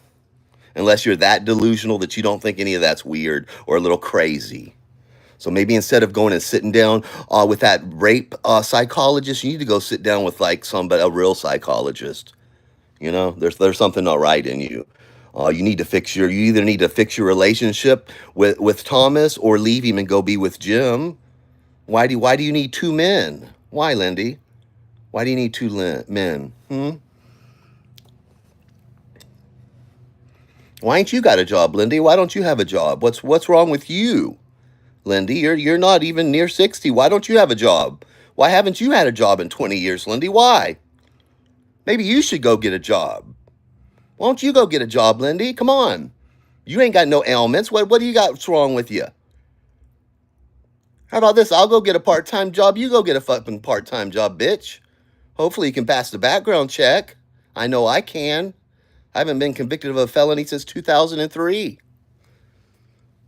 unless you're that delusional that you don't think any of that's weird or a little crazy. So maybe instead of going and sitting down with that rape psychologist, you need to go sit down with like somebody, a real psychologist. You know, there's something not right in you. You need to fix your. You either need to fix your relationship with Thomas or leave him and go be with Jim. Why do you need two men? Why, Lyndy? Why do you need two men? Why ain't you got a job, Lyndy? Why don't you have a job? What's wrong with you, Lyndy? You're not even near 60. Why don't you have a job? Why haven't you had a job in 20 years, Lyndy? Why? Maybe you should go get a job. Why don't you go get a job, Lyndy? Come on. You ain't got no ailments. What do you got? What's wrong with you? How about this? I'll go get a part-time job. You go get a fucking part-time job, bitch. Hopefully you can pass the background check. I know I can. I haven't been convicted of a felony since 2003.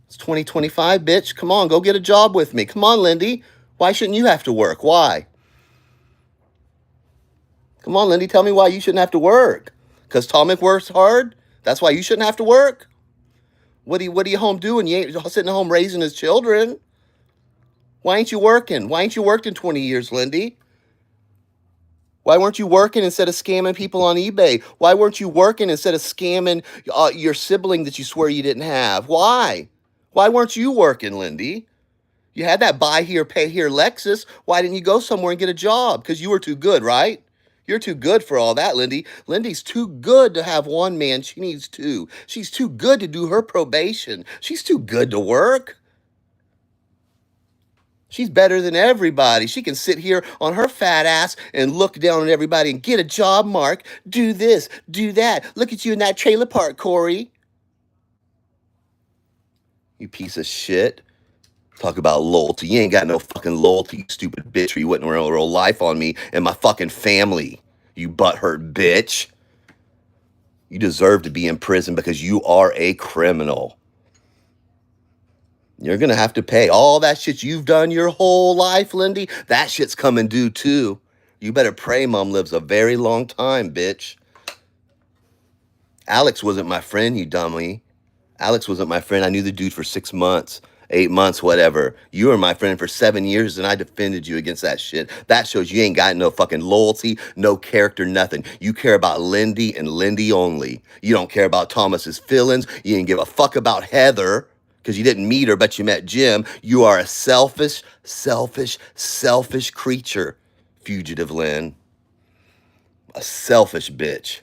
It's 2025, bitch. Come on, go get a job with me. Come on, Lyndy. Why shouldn't you have to work? Why? Come on, Lyndy. Tell me why you shouldn't have to work. Because Tomic works hard? That's why you shouldn't have to work? What are you home doing? You ain't sitting at home raising his children. Why ain't you working? Why ain't you worked in 20 years, Lyndy? Why weren't you working instead of scamming people on eBay? Why weren't you working instead of scamming your sibling that you swear you didn't have? Why? Why weren't you working, Lyndy? You had that buy here, pay here Lexus. Why didn't you go somewhere and get a job? Because you were too good, right? You're too good for all that, Lyndy. Lyndy's too good to have one man. She needs two. She's too good to do her probation. She's too good to work. She's better than everybody. She can sit here on her fat ass and look down at everybody and get a job, Mark. Do this, do that. Look at you in that trailer park, Corey. You piece of shit. Talk about loyalty. You ain't got no fucking loyalty, you stupid bitch, or you wouldn't roll life on me and my fucking family. You butthurt bitch. You deserve to be in prison because you are a criminal. You're going to have to pay all that shit you've done your whole life, Lyndy. That shit's coming due too. You better pray Mom lives a very long time, bitch. Alex wasn't my friend, you dummy. Alex wasn't my friend. I knew the dude for 6 months, 8 months, whatever. You were my friend for 7 years and I defended you against that shit. That shows you ain't got no fucking loyalty, no character, nothing. You care about Lyndy and Lyndy only. You don't care about Thomas's feelings. You didn't give a fuck about Heather. Because you didn't meet her, but you met Jim. You are a selfish, selfish, selfish creature, Fugitive Lynn. A selfish bitch.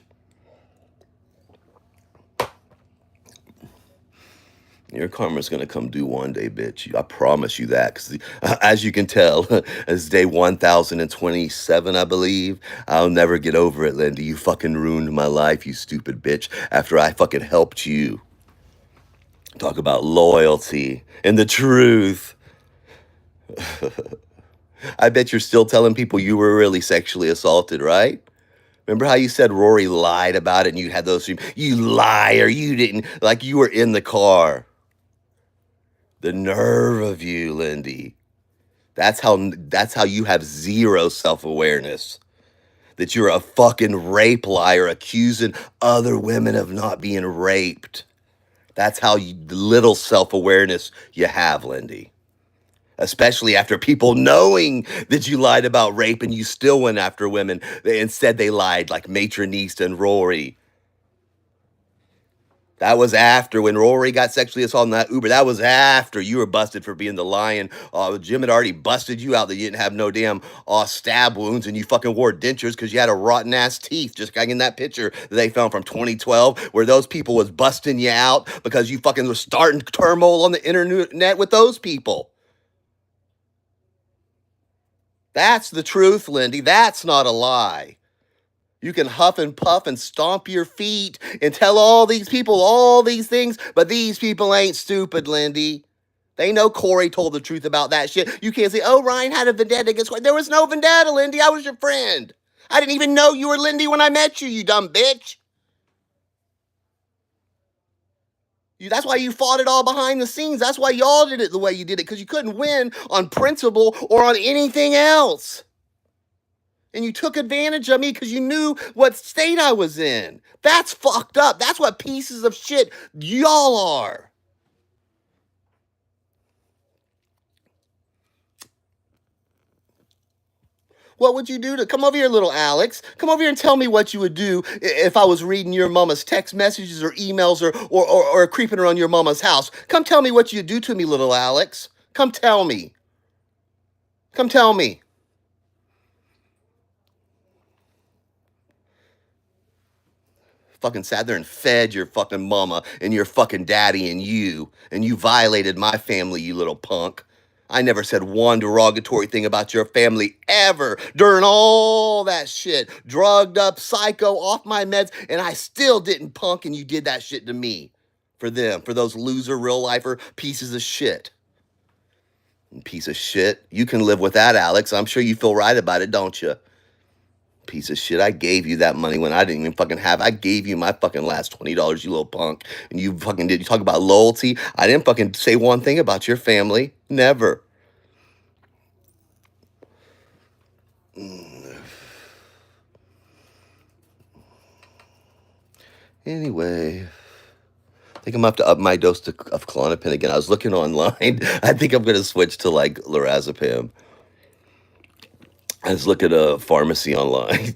Your karma's going to come due one day, bitch. I promise you that. Because as you can tell, it's day 1027, I believe. I'll never get over it, Lyndy. You fucking ruined my life, you stupid bitch, after I fucking helped you. Talk about loyalty and the truth. I bet you're still telling people you were really sexually assaulted, right? Remember how you said Rory lied about it and you had those, you liar, you didn't, like you were in the car. The nerve of you, Lyndy. That's how you have zero self-awareness. That you're a fucking rape liar accusing other women of not being raped. That's how little self-awareness you have, Lyndy. Especially after people knowing that you lied about rape and you still went after women. Instead, they lied like Matron East and Rory. That was after when Rory got sexually assaulted in that Uber. That was after you were busted for being the lion. Jim had already busted you out that you didn't have no damn stab wounds and you fucking wore dentures because you had a rotten ass teeth. Just like in that picture that they found from 2012 where those people was busting you out because you fucking was starting turmoil on the internet with those people. That's the truth, Lyndy. That's not a lie. You can huff and puff and stomp your feet and tell all these people all these things, but these people ain't stupid, Lyndy. They know Corey told the truth about that shit. You can't say, oh, Ryan had a vendetta against Corey. There was no vendetta, Lyndy. I was your friend. I didn't even know you were Lyndy when I met you, you dumb bitch. That's why you fought it all behind the scenes. That's why y'all did it the way you did it, because you couldn't win on principle or on anything else. And you took advantage of me because you knew what state I was in. That's fucked up. That's what pieces of shit y'all are. What would you do to come over here, little Alex? Come over here and tell me what you would do if I was reading your mama's text messages or emails or creeping around your mama's house. Come tell me what you'd do to me, little Alex. Come tell me. Come tell me. Fucking sat there and fed your fucking mama and your fucking daddy and you violated my family, you little punk. I never said one derogatory thing about your family ever during all that shit. Drugged up, psycho, off my meds, and I still didn't punk, and you did that shit to me. For them, for those loser real-lifer pieces of shit. Piece of shit. You can live with that, Alex. I'm sure you feel right about it, don't you? Piece of shit. I gave you that money when I didn't even fucking have. I gave you my fucking last $20, you little punk. And you fucking did. You talk about loyalty. I didn't fucking say one thing about your family. Never. Anyway, I think I'm gonna have to up my dose of Klonopin again. I was looking online. I think I'm gonna switch to like lorazepam. I just look at a pharmacy online.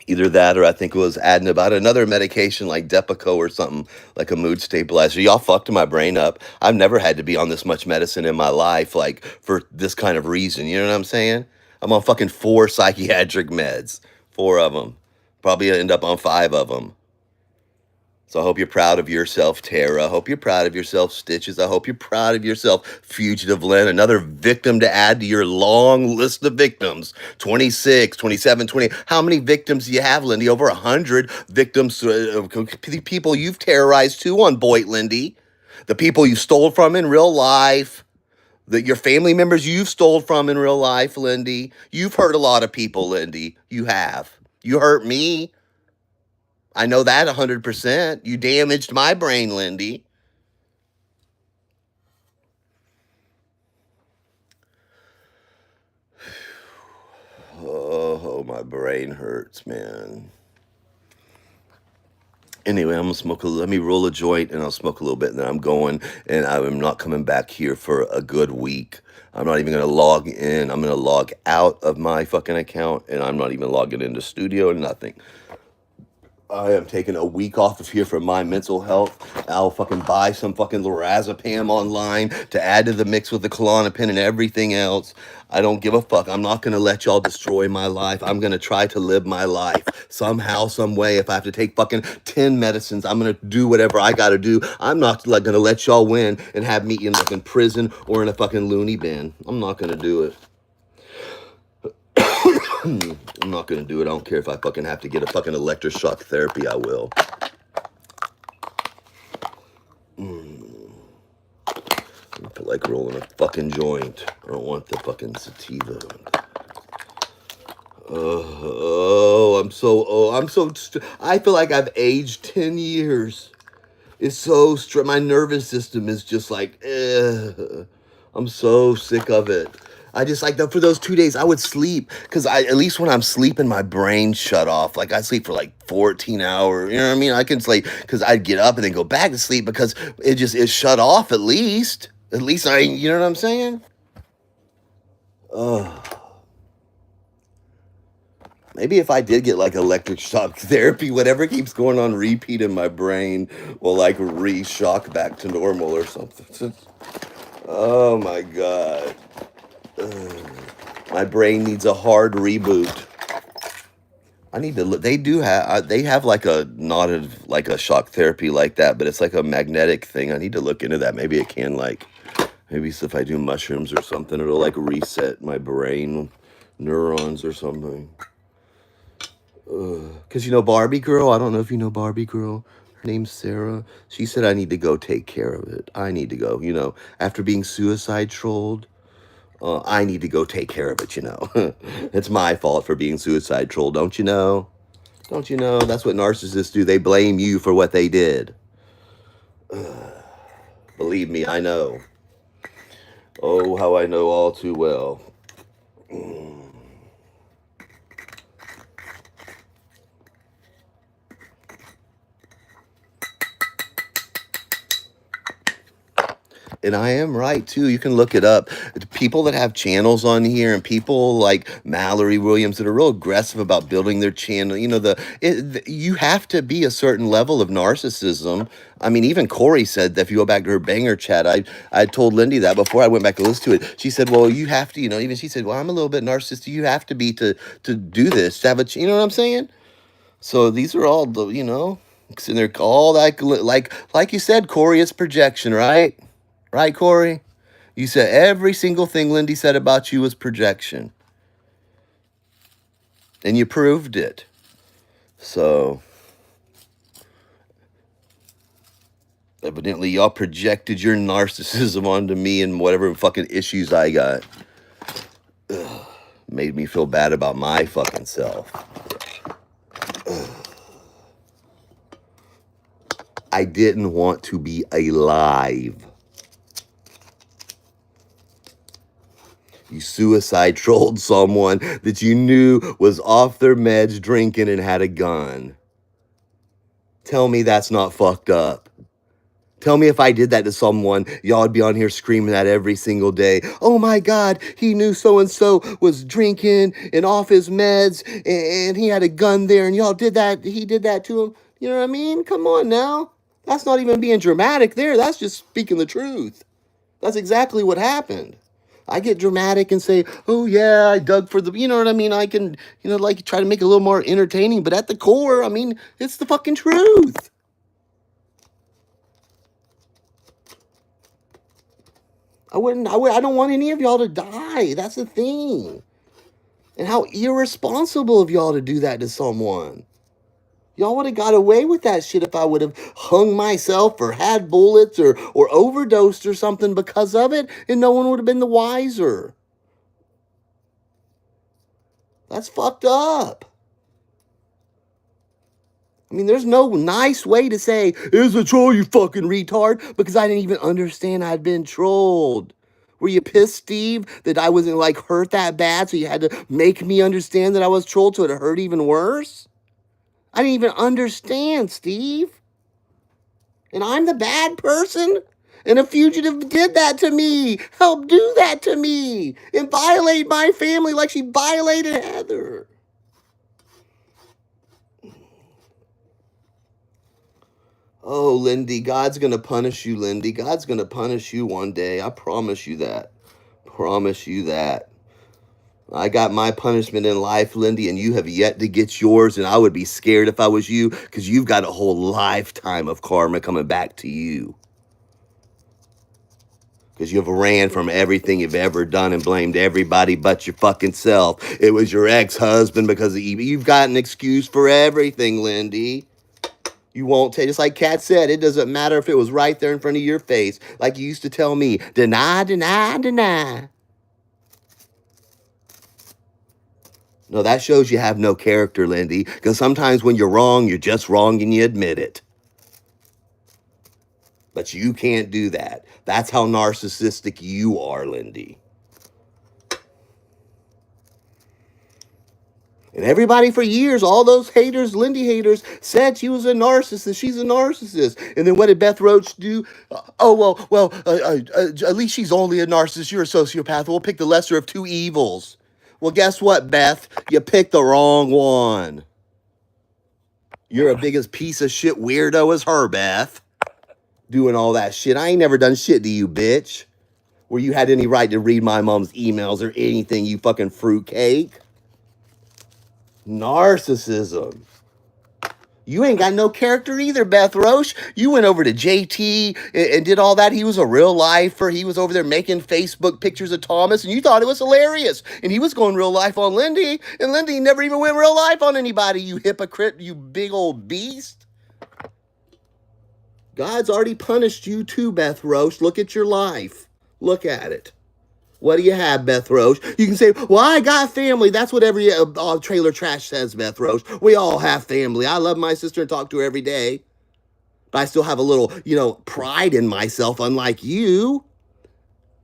Either that or I think it was adding about another medication like Depakote or something, like a mood stabilizer. Y'all fucked my brain up. I've never had to be on this much medicine in my life, like for this kind of reason. You know what I'm saying? I'm on fucking 4 psychiatric meds. 4 of them. Probably end up on 5 of them. So I hope you're proud of yourself, Tara. I hope you're proud of yourself, Stitches. I hope you're proud of yourself, Fugitive Lynn. Another victim to add to your long list of victims. 26, 27, 20. How many victims do you have, Lyndy? Over 100 victims, people you've terrorized too on Boyd, Lyndy. The people you stole from in real life. Your family members you've stole from in real life, Lyndy. You've hurt a lot of people, Lyndy. You have. You hurt me. I know that 100%. You damaged my brain, Lyndy. Oh, my brain hurts, man. Anyway, I'm gonna smoke let me roll a joint and I'll smoke a little bit and then I'm going and I'm not coming back here for a good week. I'm not even gonna log in. I'm gonna log out of my fucking account and I'm not even logging into studio or nothing. I am taking a week off of here for my mental health. I'll fucking buy some fucking lorazepam online to add to the mix with the Klonopin and everything else. I don't give a fuck. I'm not going to let y'all destroy my life. I'm going to try to live my life somehow, some way. If I have to take fucking 10 medicines, I'm going to do whatever I got to do. I'm not going to let y'all win and have me in fucking prison or in a fucking loony bin. I'm not going to do it. I'm not gonna do it. I don't care if I fucking have to get a fucking electroshock therapy, I will. I feel like rolling a fucking joint. I don't want the fucking sativa. I feel like I've aged 10 years. It's so my nervous system is just like, I'm so sick of it. I just like for those 2 days I would sleep because at least when I'm sleeping my brain shut off. Like I sleep for like 14 hours. You know what I mean? I can sleep because I'd get up and then go back to sleep because it shut off at least. At least you know what I'm saying? Maybe if I did get like electric shock therapy, whatever keeps going on repeat in my brain will like re-shock back to normal or something. Oh my God. My brain needs a hard reboot. I need to look. They have like a shock therapy like that, but it's like a magnetic thing. I need to look into that. Maybe it can maybe if I do mushrooms or something, it'll like reset my brain neurons or something. Cause you know Barbie girl. I don't know if you know Barbie girl. Her name's Sarah. She said I need to go take care of it. I need to go. You know, after being suicide trolled. I need to go take care of it, you know. It's my fault for being suicide troll, don't you know? Don't you know? That's what narcissists do. They blame you for what they did. Believe me, I know. Oh, how I know all too well. And I am right too. You can look it up. People that have channels on here, and people like Mallory Williams that are real aggressive about building their channel. You know, you have to be a certain level of narcissism. I mean, even Corey said that if you go back to her banger chat, I told Lyndy that before I went back to listen to it. She said, "Well, you have to, you know." Even she said, "Well, I'm a little bit narcissistic. You have to be to do this, to have a, you know what I'm saying?" So these are all the, you know, and they're all like you said, Corey. It's projection, right? Right, Corey? You said every single thing Lyndy said about you was projection. And you proved it. So, evidently, y'all projected your narcissism onto me and whatever fucking issues I got. Ugh, made me feel bad about my fucking self. Ugh. I didn't want to be alive. You suicide trolled someone that you knew was off their meds drinking and had a gun. Tell me that's not fucked up. Tell me if I did that to someone, y'all would be on here screaming that every single day. Oh my God, he knew so-and-so was drinking and off his meds and he had a gun there and y'all did that, he did that to him. You know what I mean? Come on now. That's not even being dramatic there. That's just speaking the truth. That's exactly what happened. I get dramatic and say, oh yeah, I dug for the, you know what I mean? I can, you know, like try to make it a little more entertaining, but at the core, I mean, it's the fucking truth. I don't want any of y'all to die. That's the thing. And how irresponsible of y'all to do that to someone. Y'all would have got away with that shit if I would have hung myself or had bullets or overdosed or something because of it, and no one would have been the wiser. That's fucked up. I mean, there's no nice way to say, it's a troll, you fucking retard, because I didn't even understand I'd been trolled. Were you pissed, Steve, that I wasn't like hurt that bad, so you had to make me understand that I was trolled so it hurt even worse? I didn't even understand, Steve. And I'm the bad person? And a fugitive did that to me, helped do that to me, and violate my family like she violated Heather. Oh, Lyndy, God's going to punish you, Lyndy. God's going to punish you one day. I promise you that. Promise you that. I got my punishment in life, Lyndy, and you have yet to get yours, and I would be scared if I was you, because you've got a whole lifetime of karma coming back to you. Because you've ran from everything you've ever done and blamed everybody but your fucking self. It was your ex-husband because of you. You've got an excuse for everything, Lyndy. You won't take, just like Kat said, it doesn't matter if it was right there in front of your face. Like you used to tell me, deny, deny, deny. No, that shows you have no character, Lyndy. Because sometimes when you're wrong, you're just wrong and you admit it. But you can't do that. That's how narcissistic you are, Lyndy. And everybody for years, all those haters, Lyndy haters, said she was a narcissist. She's a narcissist. And then what did Beth Roach do? At least she's only a narcissist. You're a sociopath. We'll pick the lesser of two evils. Well, guess what, Beth? You picked the wrong one. You're a biggest piece of shit weirdo as her, Beth. Doing all that shit. I ain't never done shit to you, bitch. Where you had any right to read my mom's emails or anything, you fucking fruitcake. Narcissism. You ain't got no character either, Beth Roche. You went over to JT and did all that. He was a real lifer. He was over there making Facebook pictures of Thomas, and you thought it was hilarious. And he was going real life on Lyndy, and Lyndy never even went real life on anybody, you hypocrite, you big old beast. God's already punished you too, Beth Roche. Look at your life. Look at it. What do you have, Beth Roche? You can say, well, I got family. That's what every trailer trash says, Beth Roche. We all have family. I love my sister and talk to her every day. But I still have a little, pride in myself, unlike you.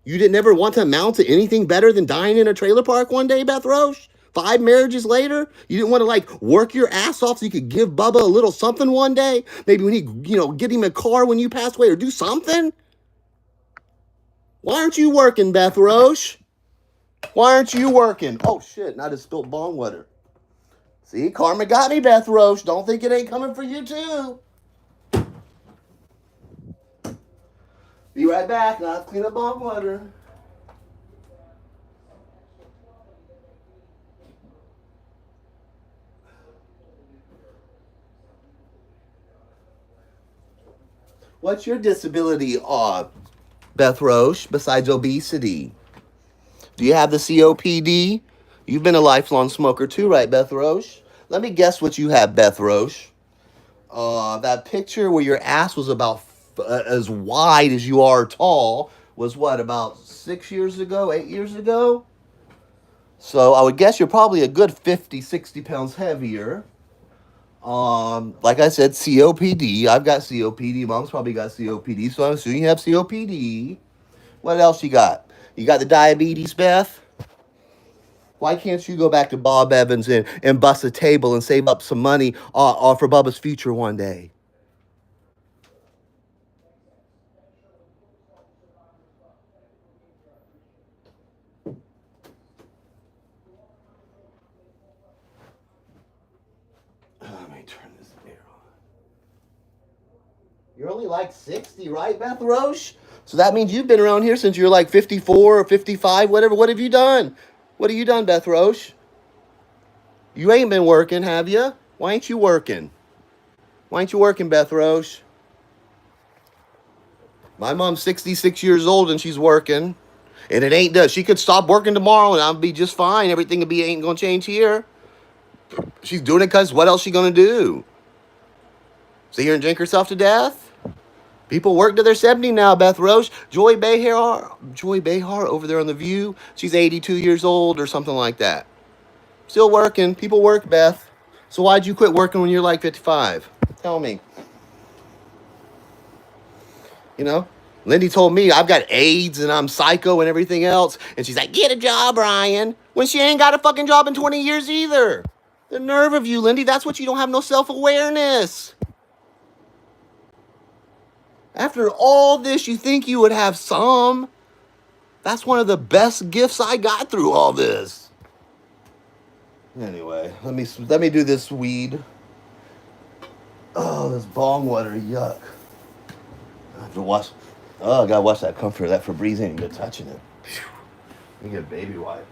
You didn't ever want to amount to anything better than dying in a trailer park one day, Beth Roche? 5 marriages later, you didn't want to like work your ass off so you could give Bubba a little something one day? Maybe when he, get him a car when you pass away or do something? Why aren't you working, Beth Roche? Why aren't you working? Oh shit, and I just spilled bong water. See, karma got me, Beth Roche. Don't think it ain't coming for you too. Be right back. Now let's clean up bong water. What's your disability, Beth Roche, besides obesity? Do you have the COPD? You've been a lifelong smoker too, right, Beth Roche? Let me guess what you have, Beth Roche. That picture where your ass was about as wide as you are tall was what, about 6 years ago, 8 years ago? So I would guess you're probably a good 50, 60 pounds heavier. Like I said, COPD. I've got COPD. Mom's probably got COPD, so I'm assuming you have COPD. What else you got? You got the diabetes, Beth? Why can't you go back to Bob Evans and bust a table and save up some money for Bubba's future one day? Let me turn this air on. You're only like 60, right, Beth Roche? So that means you've been around here since you're like 54 or 55, whatever. What have you done? What have you done, Beth Roche? You ain't been working, have you? Why ain't you working? Why ain't you working, Beth Roche? My mom's 66 years old and she's working. And it ain't done. She could stop working tomorrow and I'll be just fine. Everything ain't gonna change here. She's doing it because what else she gonna do? Sit here and drink herself to death? People work to their 70 now, Beth Roche. Joy Behar over there on The View. She's 82 years old or something like that. Still working. People work, Beth. So why'd you quit working when you're like 55? Tell me. Lyndy told me I've got AIDS and I'm psycho and everything else. And she's like, get a job, Ryan. When she ain't got a fucking job in 20 years either. The nerve of you, Lyndy. That's what you don't have no self-awareness. After all this, you think you would have some. That's one of the best gifts I got through all this. Anyway, let me do this weed. Oh, this bong water, yuck. I have to wash. Oh, I gotta wash that comforter. That Febreze ain't even touching it. Phew. Let me get a baby wipe.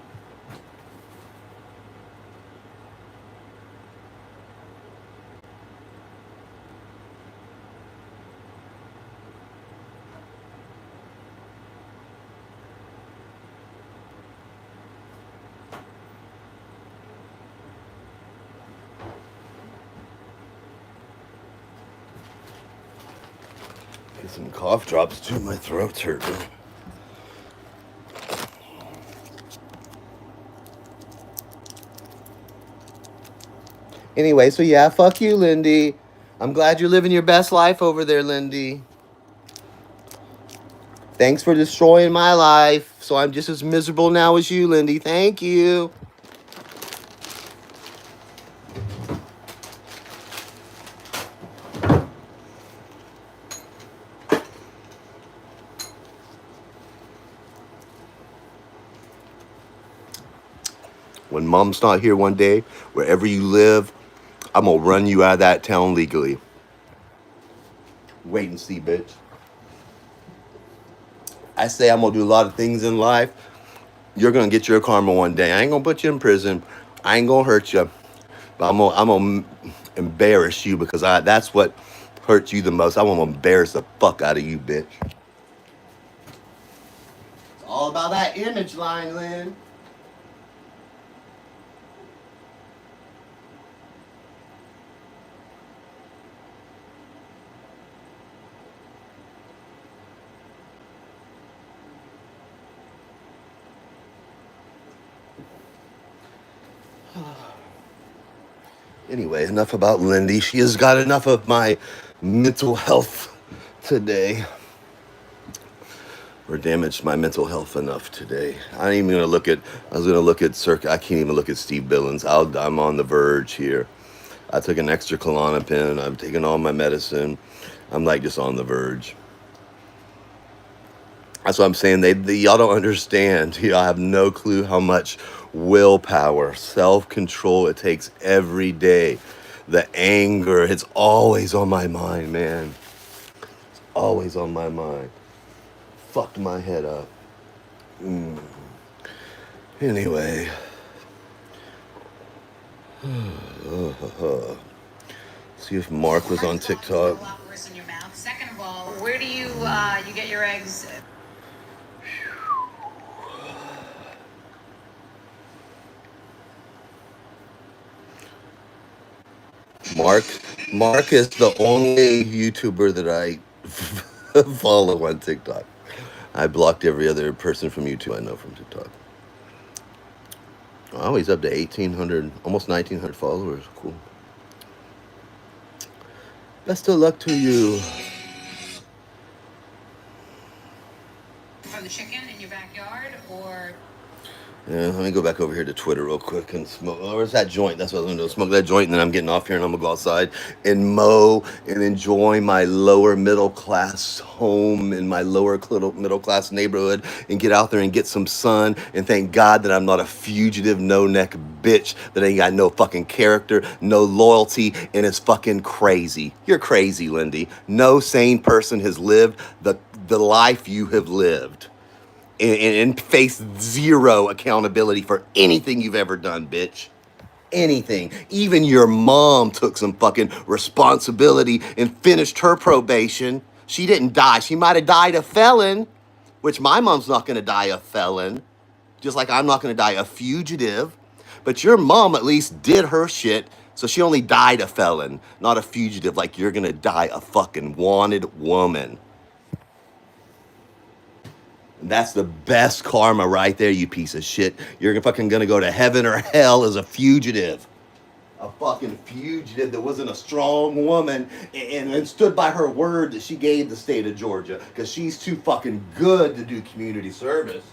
Get some cough drops too. My throat's hurting. Anyway, so yeah, fuck you, Lyndy. I'm glad you're living your best life over there, Lyndy. Thanks for destroying my life. So I'm just as miserable now as you, Lyndy. Thank you. When Mom's not here one day, wherever you live, I'm gonna run you out of that town legally. Wait and see, bitch. I say I'm gonna do a lot of things in life. You're gonna get your karma one day. I ain't gonna put you in prison. I ain't gonna hurt you. But I'm gonna embarrass you because that's what hurts you the most. I want to embarrass the fuck out of you, bitch. It's all about that image line, Lynn. Anyway, enough about Lyndy. She has got enough of my mental health today. or damaged my mental health enough today. I ain't even gonna look at. I was gonna look at I can't even look at Steve Billings. I'm on the verge here. I took an extra Klonopin. I've taken all my medicine. I'm like just on the verge. That's what I'm saying. Y'all don't understand. Y'all have no clue how much willpower, self-control it takes every day. The anger, it's always on my mind, man. It's always on my mind. Fucked my head up. Anyway. See if Mark was on TikTok. A lot worse in your mouth. Second of all, where do you get your eggs? Mark is the only YouTuber that I follow on TikTok. I blocked every other person from YouTube I know from TikTok. Oh, he's up to 1,800, almost 1,900 followers. Cool. Best of luck to you. For the chicken in your backyard, or Yeah, let me go back over here to Twitter real quick and smoke. Oh, where's that joint? That's what I was gonna do. Smoke that joint, and then I'm getting off here, and I'm gonna go outside and mow and enjoy my lower middle class home in my lower middle class neighborhood, and get out there and get some sun. And thank God that I'm not a fugitive, no neck bitch that ain't got no fucking character, no loyalty, and is fucking crazy. You're crazy, Lyndy. No sane person has lived the life you have lived. And face zero accountability for anything you've ever done, bitch. Anything. Even your mom took some fucking responsibility and finished her probation. She didn't die. She might have died a felon, which my mom's not going to die a felon, just like I'm not going to die a fugitive. But your mom at least did her shit, so she only died a felon, not a fugitive like you're going to die a fucking wanted woman. That's the best karma right there, you piece of shit. You're fucking gonna go to heaven or hell as a fugitive. A fucking fugitive that wasn't a strong woman and stood by her word that she gave the state of Georgia, because she's too fucking good to do community service.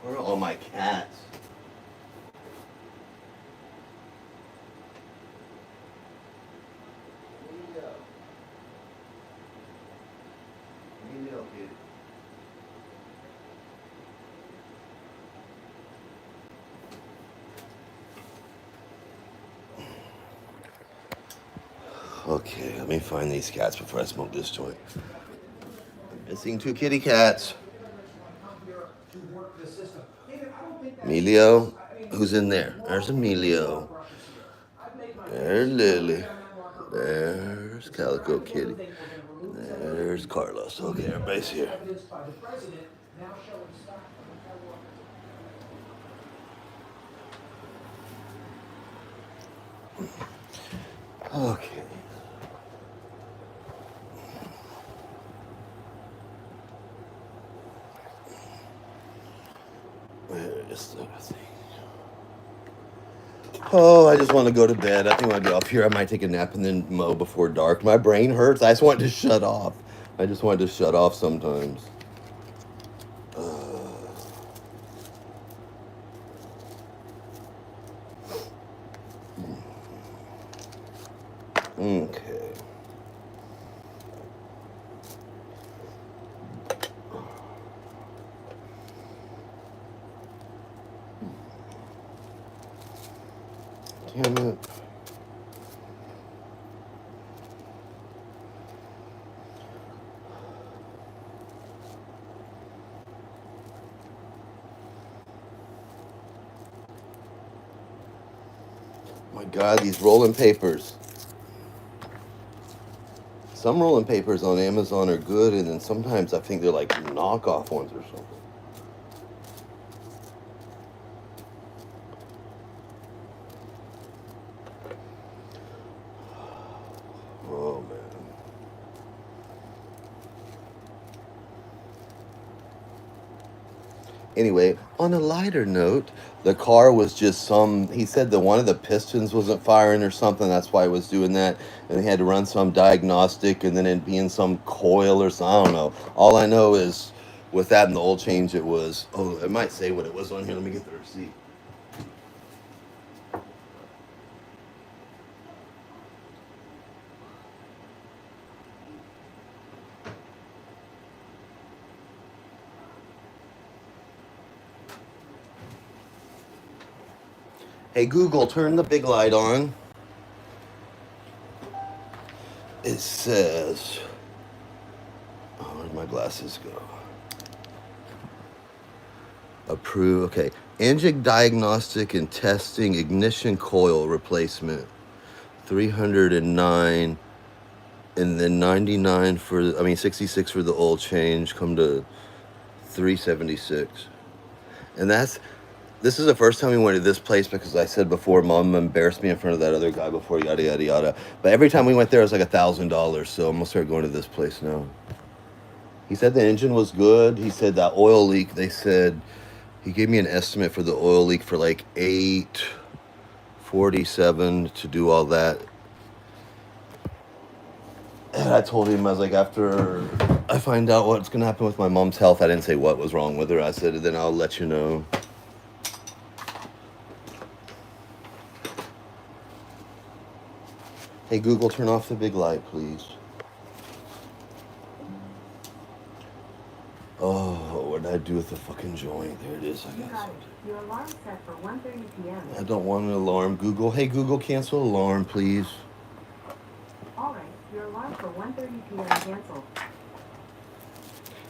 Where are all my cats? Okay, let me find these cats before I smoke this joint. I'm missing 2 kitty cats. Emilio, who's in there? There's Emilio. There's Lily. There's Calico Kitty. There's Carlos. Okay, everybody's here. Okay. Where is the thing? Oh, I just want to go to bed. I think when I get off here, I might take a nap and then mow before dark. My brain hurts. I just want to shut off. I just want to shut off sometimes. Okay. Damn it. My God, these rolling papers. Some rolling papers on Amazon are good, and then sometimes I think they're like knockoff ones or something. Oh, man. Anyway, on a lighter note, the car was just he said that one of the pistons wasn't firing or something. That's why it was doing that. And they had to run some diagnostic and then it'd be in some coil or something. I don't know. All I know is with that and the oil change, it was, oh, it might say what it was on here. Let me get the receipt. Hey, Google, turn the big light on. It says, oh, where'd my glasses go? Approve. Okay. Engine diagnostic and testing, ignition coil replacement, 309, and then 99 for, 66 for the oil change, come to 376. And this is the first time we went to this place because I said before, Mom embarrassed me in front of that other guy before, yada, yada, yada. But every time we went there, it was like $1,000. So I'm going to start going to this place now. He said the engine was good. He said that oil leak, they said, he gave me an estimate for the oil leak for like $847 to do all that. And I told him, I was like, after I find out what's going to happen with my mom's health, I didn't say what was wrong with her. I said, then I'll let you know. Hey, Google, turn off the big light, please. Oh, what did I do with the fucking joint? There it is. I got it. Your alarm set for 1:30 p.m. I don't want an alarm. Google, hey, Google, cancel alarm, please. All right, your alarm for 1:30 p.m. canceled.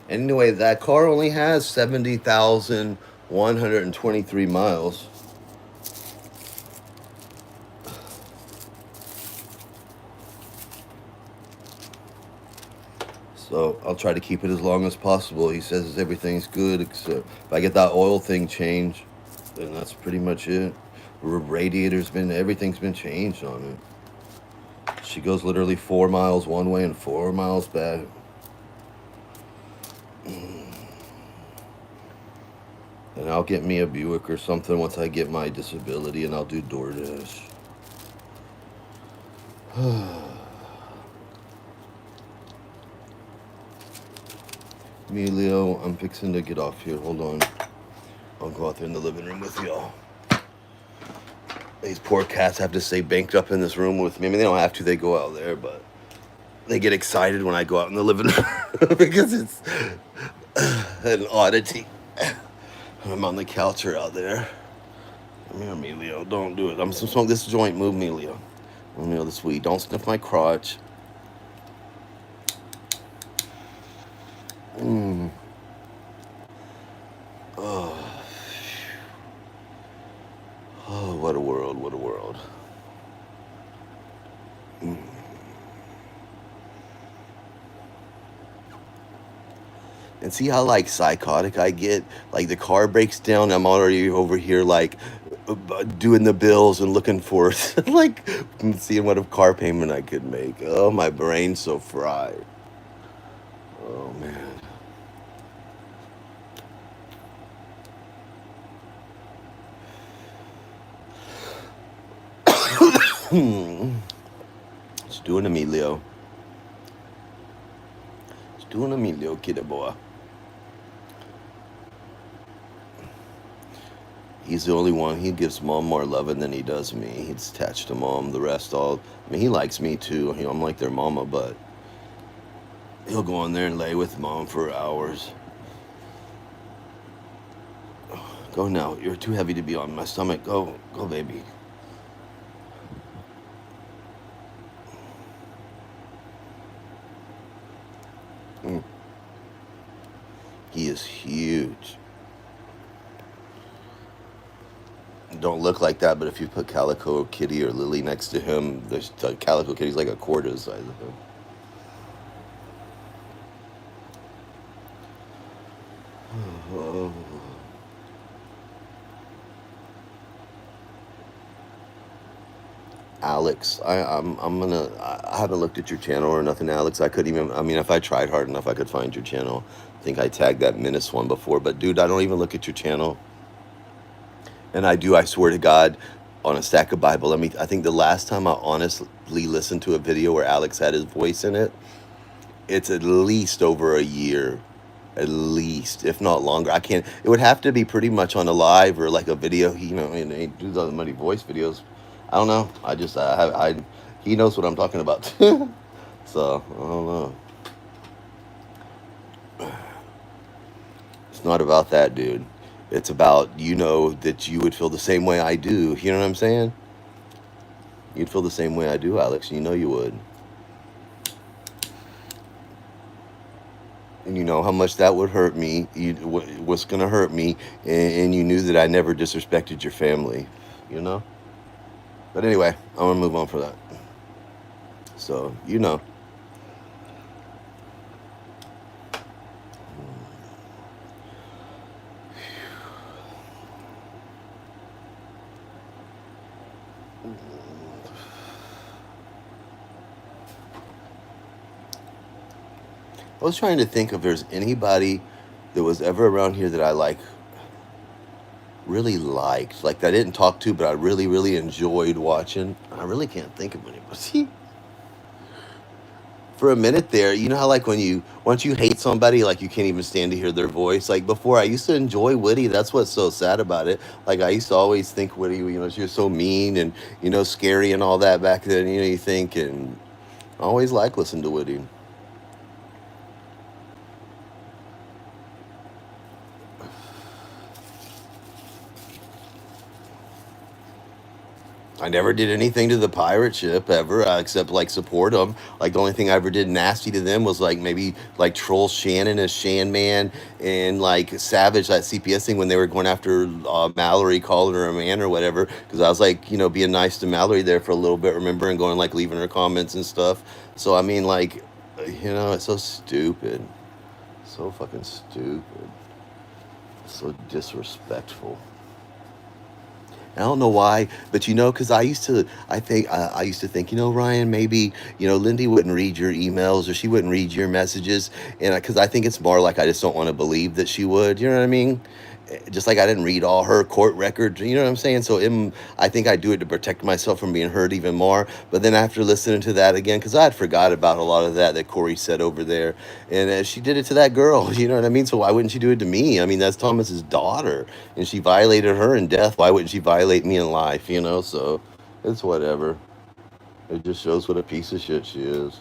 Anyway, that car only has 70,123 miles. So I'll try to keep it as long as possible. He says everything's good, except if I get that oil thing changed, then that's pretty much it. Everything's been changed on it. She goes literally 4 miles one way and 4 miles back. And I'll get me a Buick or something once I get my disability, and I'll do DoorDash. Emilio, I'm fixing to get off here. Hold on. I'll go out there in the living room with y'all. These poor cats have to stay banked up in this room with me. I mean, they don't have to. They go out there, but they get excited when I go out in the living room because it's an oddity. I'm on the couch or out there. Come here, Emilio. Don't do it. I'm smoking this joint. Move, Emilio. Emilio, this weed. Don't sniff my crotch. Oh, what a world, what a world. And see how, like, psychotic I get? Like, the car breaks down, I'm already over here, like, doing the bills and looking for, like, seeing what a car payment I could make. Oh, my brain's so fried. Oh, man. It's doing Emilio. It's doing Emilio, kiddo boy. He's the only one. He gives Mom more loving than he does me. He's attached to Mom. The rest all, I mean, he likes me too. You know, I'm like their mama, but he'll go in there and lay with Mom for hours. Go now. You're too heavy to be on my stomach. Go, go, baby. He is huge. Don't look like that, but if you put Calico Kitty or Lily next to him, there's Calico Kitty's like a quarter the size of him. Oh. Alex, I haven't looked at your channel or nothing, Alex. I couldn't even. I mean, if I tried hard enough, I could find your channel. I think I tagged that Menace one before, but dude, I don't even look at your channel. And I do. I swear to God, on a stack of Bible. I think the last time I honestly listened to a video where Alex had his voice in it, it's at least over a year, at least, if not longer. I can't. It would have to be pretty much on a live or like a video. And he does all the money voice videos. I don't know. He knows what I'm talking about. So I don't know. It's not about that, dude. It's about that you would feel the same way I do. You know what I'm saying? You'd feel the same way I do, Alex. You know you would. And you know how much that would hurt me. What's going to hurt me. And you knew that I never disrespected your family. You know? But anyway, I'm going to move on for that. So, I was trying to think if there's anybody that was ever around here that I really liked. Like that I didn't talk to, but I really, really enjoyed watching. I really can't think of anybody. See? For a minute there, you know how once you hate somebody, like you can't even stand to hear their voice. Like before, I used to enjoy Whitty. That's what's so sad about it. Like I used to always think Whitty, she was so mean and scary and all that back then. You think, and I always liked listening to Whitty. I never did anything to the pirate ship ever, except support them. Like the only thing I ever did nasty to them was maybe troll Shannon as Shan Man and Savage, that CPS thing when they were going after Mallory, calling her a man or whatever. Because I was being nice to Mallory there for a little bit, remember, and going leaving her comments and stuff. So I mean it's so stupid, so fucking stupid, so disrespectful. I don't know why, but because I used to think, Ryan, maybe, Lyndy wouldn't read your emails or she wouldn't read your messages. And because I think it's more I just don't want to believe that she would, you know what I mean? Just like I didn't read all her court records, you know what I'm saying? So I think I do it to protect myself from being hurt even more. But then after listening to that again, because I had forgot about a lot of that Corey said over there. And she did it to that girl, you know what I mean? So why wouldn't she do it to me? I mean, that's Thomas's daughter. And she violated her in death. Why wouldn't she violate me in life, So it's whatever. It just shows what a piece of shit she is.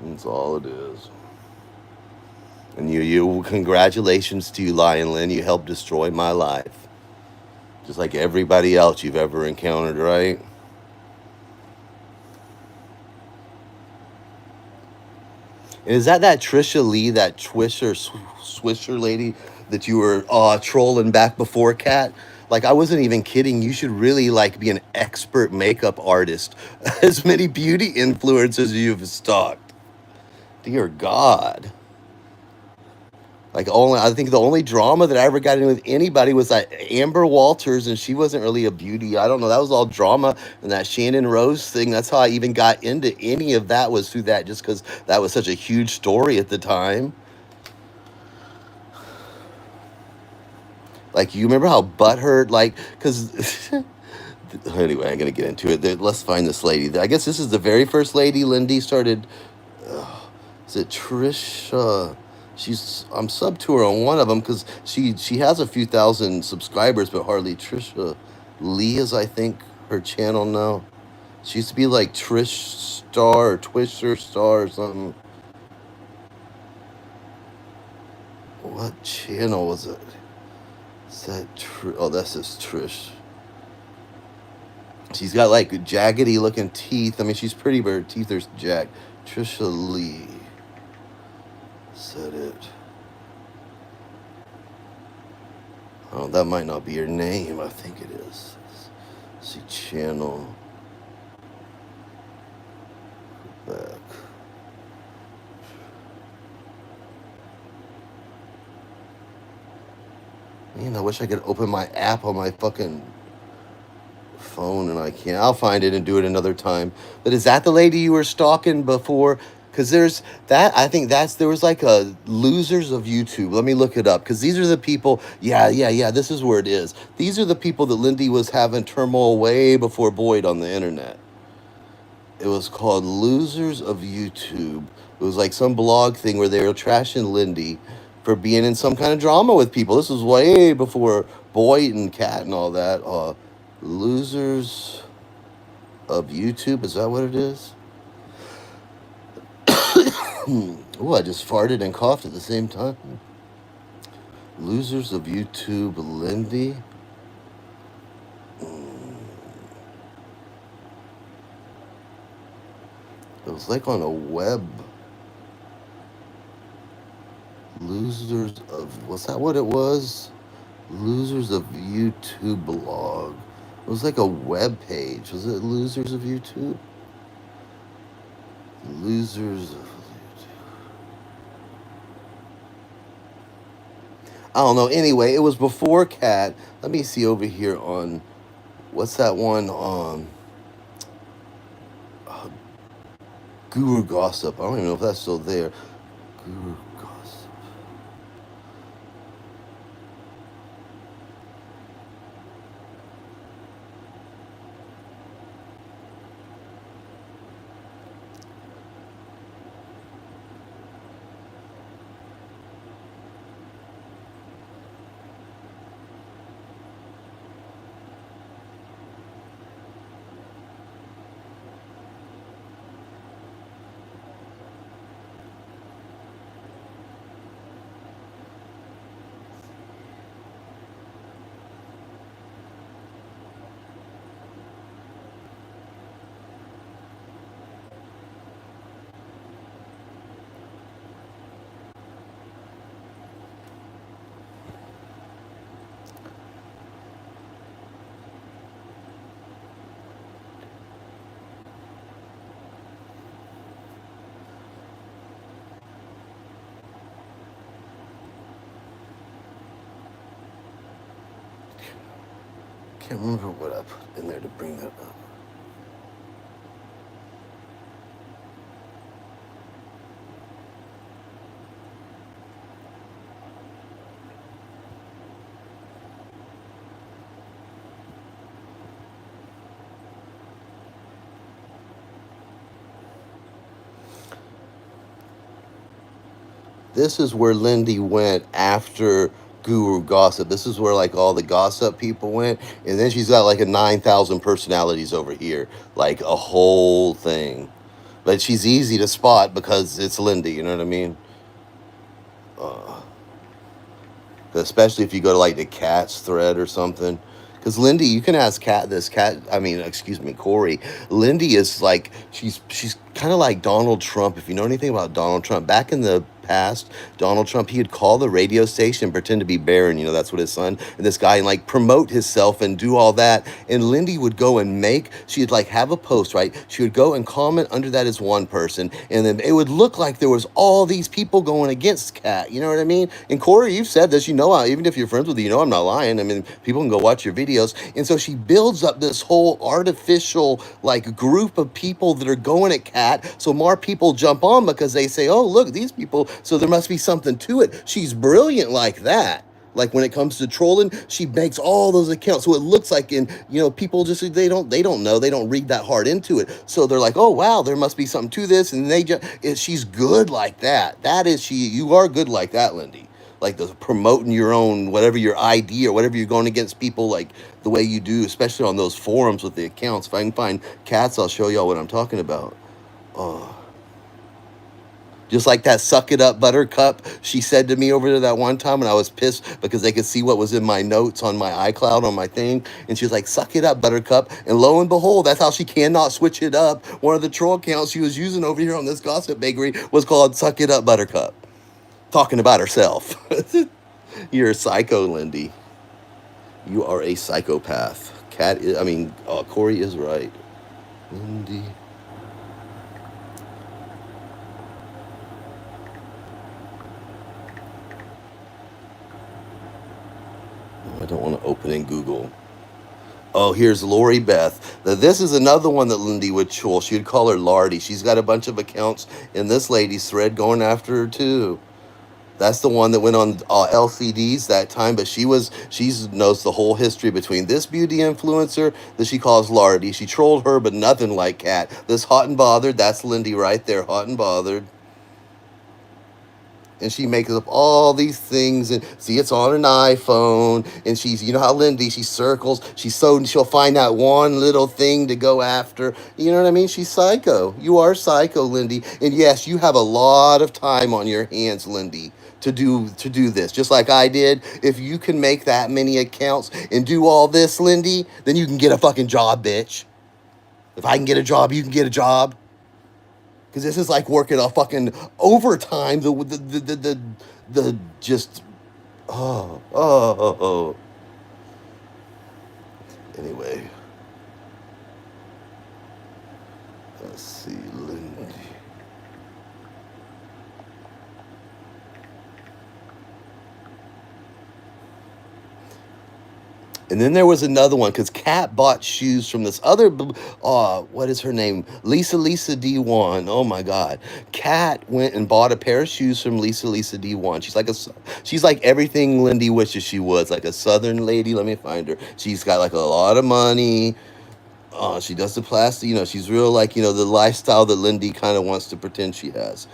That's all it is. And congratulations to you, Lion Lynn. You helped destroy my life. Just like everybody else you've ever encountered, right? And is that Trisha Lee, that Swisher lady that you were trolling back before, Kat? I wasn't even kidding. You should really be an expert makeup artist. As many beauty influencers you've stalked. Dear God. I think the only drama that I ever got in with anybody was that Amber Walters, and she wasn't really a beauty. I don't know. That was all drama. And that Shannon Rose thing, that's how I even got into any of that, was through that, just because that was such a huge story at the time. You remember how butthurt, because... Anyway, I'm going to get into it. Let's find this lady. I guess this is the very first lady Lyndy started... is it Trisha... I'm sub to her on one of them because she has a few thousand subscribers, but hardly. Trisha Lee is, I think, her channel now. She used to be Trish Star or Twister Star or something. What channel was it? Is that oh, this is Trish. She's got jaggedy looking teeth. I mean, she's pretty, but her teeth are jagged. Trisha Lee. Said it. Oh, that might not be her name. I think it is. Let's see, channel. Back. Man, I wish I could open my app on my fucking phone and I can't. I'll find it and do it another time. But is that the lady you were stalking before? Because there's that. I think there was like a losers of YouTube. Let me look it up. Because these are the people. Yeah. This is where it is. These are the people that Lyndy was having turmoil way before Boyd on the internet. It was called Losers of YouTube. It was like some blog thing where they were trashing Lyndy for being in some kind of drama with people. This was way before Boyd and Kat and all that. Losers of YouTube. Is that what it is? Oh, I just farted and coughed at the same time. Losers of YouTube, Lyndy. It was like on a web. Losers of, was that what it was? Losers of YouTube blog. It was like a web page. Was it Losers of YouTube? Losers of YouTube. I don't know. Anyway, it was before Cat. Let me see over here on, what's that one on? Guru Gossip. I don't even know if that's still there. Guru Gossip. Can't remember what I put in there to bring that up. This is where Lyndy went after Guru Gossip. This is where like all the gossip people went. And then she's got like a 9,000 personalities over here. Like a whole thing. But she's easy to spot because it's Lyndy, you know what I mean? Especially if you go to like the Cat's thread or something. Because Lyndy, you can ask Corey. Lyndy is like, she's kind of like Donald Trump. If you know anything about Donald Trump, back in the past, Donald Trump, he would call the radio station, pretend to be Barron, you know, that's what his son, and this guy, and like promote himself and do all that. And Lyndy would go and she'd like have a post, right? She would go and comment under that as one person, and then it would look like there was all these people going against Kat, you know what I mean? And Corey, you've said this, you know, even if you're friends with you, you know I'm not lying. I mean, people can go watch your videos. And so she builds up this whole artificial like group of people that are going at Kat, so more people jump on because they say, oh, look, these people, so there must be something to it. She's brilliant like that. Like when it comes to trolling, she makes all those accounts so it looks like, people just they don't know, they don't read that hard into it, so they're like, oh wow, there must be something to this, and she's good like that. You are good like that, Lyndy. Like the promoting your own whatever your ID or whatever you're going against people like the way you do, especially on those forums with the accounts. If I can find Cats, I'll show y'all what I'm talking about. Just like that suck it up buttercup she said to me over there that one time, and I was pissed because they could see what was in my notes on my iCloud on my thing, and she was like, suck it up buttercup, and lo and behold, that's how she cannot switch it up. One of the troll accounts she was using over here on this gossip bakery was called Suck It Up Buttercup, talking about herself. You're a psycho, Lyndy. You are a psychopath. Corey is right. Lyndy. I don't want to open in Google. Oh, here's Lori Beth. Now, this is another one that Lyndy would troll. She would call her Lardy. She's got a bunch of accounts in this lady's thread going after her too. That's the one that went on LCDs that time, but she knows the whole history between this beauty influencer that she calls Lardy. She trolled her, but nothing like Kat. This Hot and Bothered, that's Lyndy right there, Hot and Bothered. And she makes up all these things, and see, it's on an iPhone, and she's, you know how Lyndy, she circles, she'll find that one little thing to go after. You know what I mean? She's psycho. You are psycho, Lyndy. And yes, you have a lot of time on your hands, Lyndy, to do this, just like I did. If you can make that many accounts and do all this, Lyndy, then you can get a fucking job, bitch. If I can get a job, you can get a job. Because this is like working a fucking overtime. The just, oh. Anyway. Let's see, Lyndy. And then there was another one because Kat bought shoes from this other, what is her name? Lisa D1. Oh my God. Kat went and bought a pair of shoes from Lisa D1. She's like everything Lyndy wishes she was, like a Southern lady. Let me find her. She's got like a lot of money. She does the plastic, you know, she's real like, you know, the lifestyle that Lyndy kind of wants to pretend she has.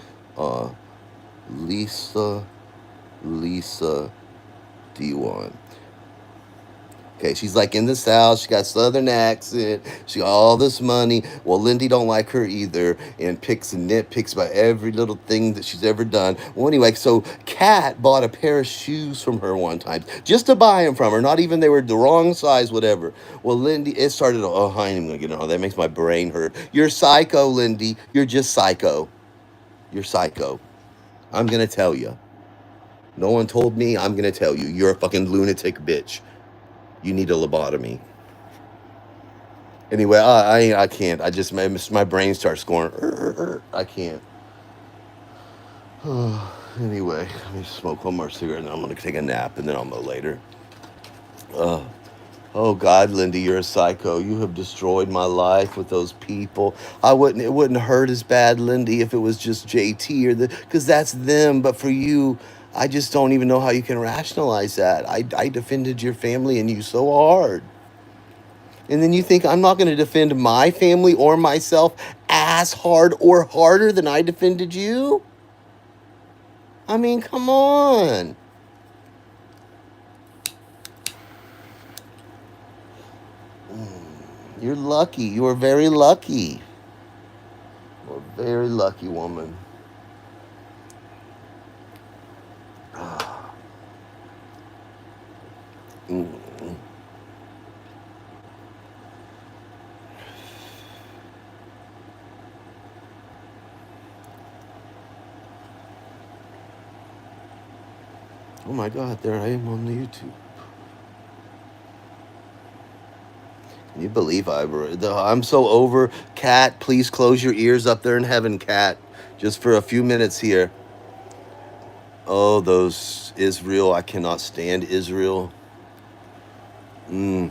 Lisa D1. Okay, she's like in the South. She got Southern accent. She got all this money. Well, Lyndy don't like her either, and picks and nitpicks about every little thing that she's ever done. Well, anyway, so Kat bought a pair of shoes from her one time just to buy them from her. Not even they were the wrong size, whatever. Well, Lyndy, it started. Oh, I ain't even gonna get it on. That makes my brain hurt. You're psycho, Lyndy. You're just psycho. You're psycho. I'm gonna tell you. No one told me. I'm gonna tell you. You're a fucking lunatic bitch. You need a lobotomy. Anyway, I can't. My brain starts going. I can't. Anyway, let me smoke one more cigarette, and then I'm gonna take a nap, and then I'll go later. Oh God, Lyndy, you're a psycho. You have destroyed my life with those people. It wouldn't hurt as bad, Lyndy, if it was just JT because that's them. But for you, I just don't even know how you can rationalize that. I defended your family and you so hard. And then you think I'm not going to defend my family or myself as hard or harder than I defended you? I mean, come on. You're lucky. You are very lucky. You're a very lucky woman. Oh my God, there I am on the YouTube. Can you believe I'm so over. Kat, please close your ears up there in heaven, Kat. Just for a few minutes here. Oh, those Israel. I cannot stand Israel. Anyway,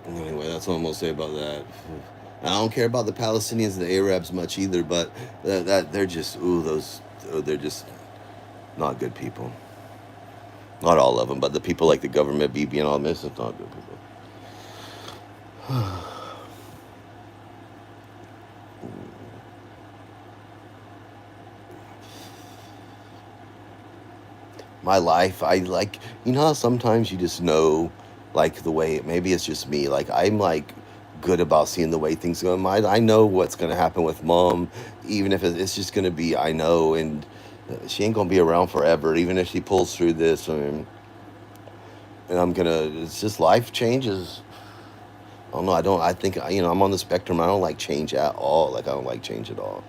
that's what I'm going to say about that. I don't care about the Palestinians and the Arabs much either, but that they're just, they're just not good people. Not all of them, but the people like the government, BB and all this, it's not good people. My life, I like, you know how sometimes you just know, like the way, maybe it's just me, like I'm like good about seeing the way things go in my, I know what's going to happen with Mom, even if it's just going to be, I know, and she ain't going to be around forever, even if she pulls through this, I mean, and it's just life changes. I don't know, I think, you know, I'm on the spectrum, I don't like change at all, like I don't like change at all,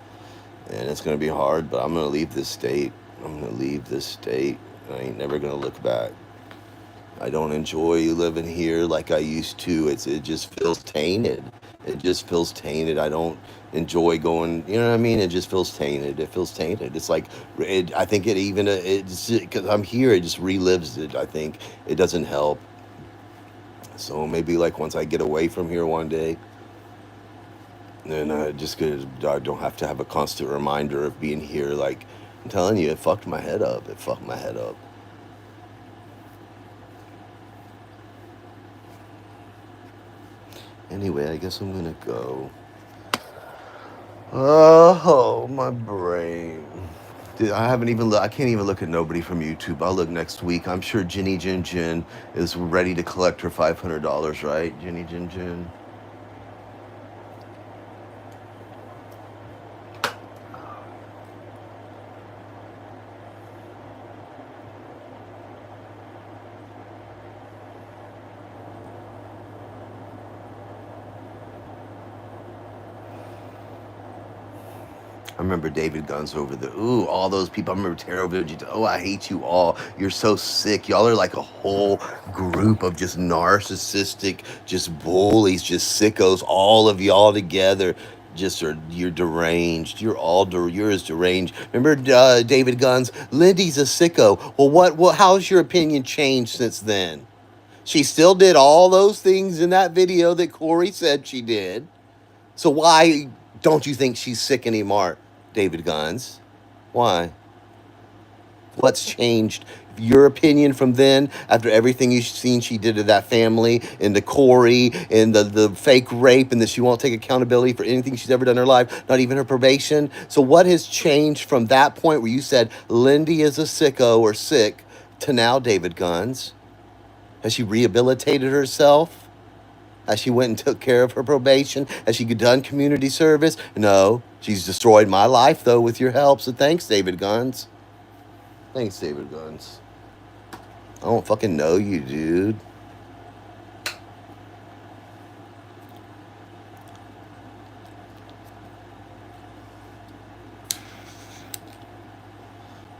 and it's going to be hard, but I'm going to leave this state, I ain't never gonna look back. I don't enjoy living here like I used to. It just feels tainted, It just feels tainted. I don't enjoy going. You know what I mean? It just feels tainted. It feels tainted. It's like I think it even it's because I'm here. It just relives it. I think it doesn't help. So maybe like once I get away from here one day, then I don't have to have a constant reminder of being here. Like I'm telling you, it fucked my head up. It fucked my head up. Anyway, I guess I'm gonna go. Oh, my brain. Dude, I haven't even I can't even look at nobody from YouTube. I'll look next week. I'm sure Ginny Jin Jin is ready to collect her $500, right? Ginny Jin Jin. I remember David Guns over the all those people. I remember Taro Village. Oh, I hate you all. You're so sick. Y'all are like a whole group of just narcissistic, just bullies, just sickos. All of y'all together, you're deranged. You're as deranged. Remember David Guns? Lyndy's a sicko. Well, what? How's your opinion changed since then? She still did all those things in that video that Corey said she did. So why don't you think she's sick anymore, David Guns? Why? What's changed? Your opinion from then, after everything you've seen she did to that family, and the Corey, and the fake rape, and that she won't take accountability for anything she's ever done in her life, not even her probation. So what has changed from that point where you said Lyndy is a sicko or sick to now, David Guns? Has she rehabilitated herself? As she went and took care of her probation? Has she done community service? No. She's destroyed my life, though, with your help. So thanks, David Guns. Thanks, David Guns. I don't fucking know you, dude.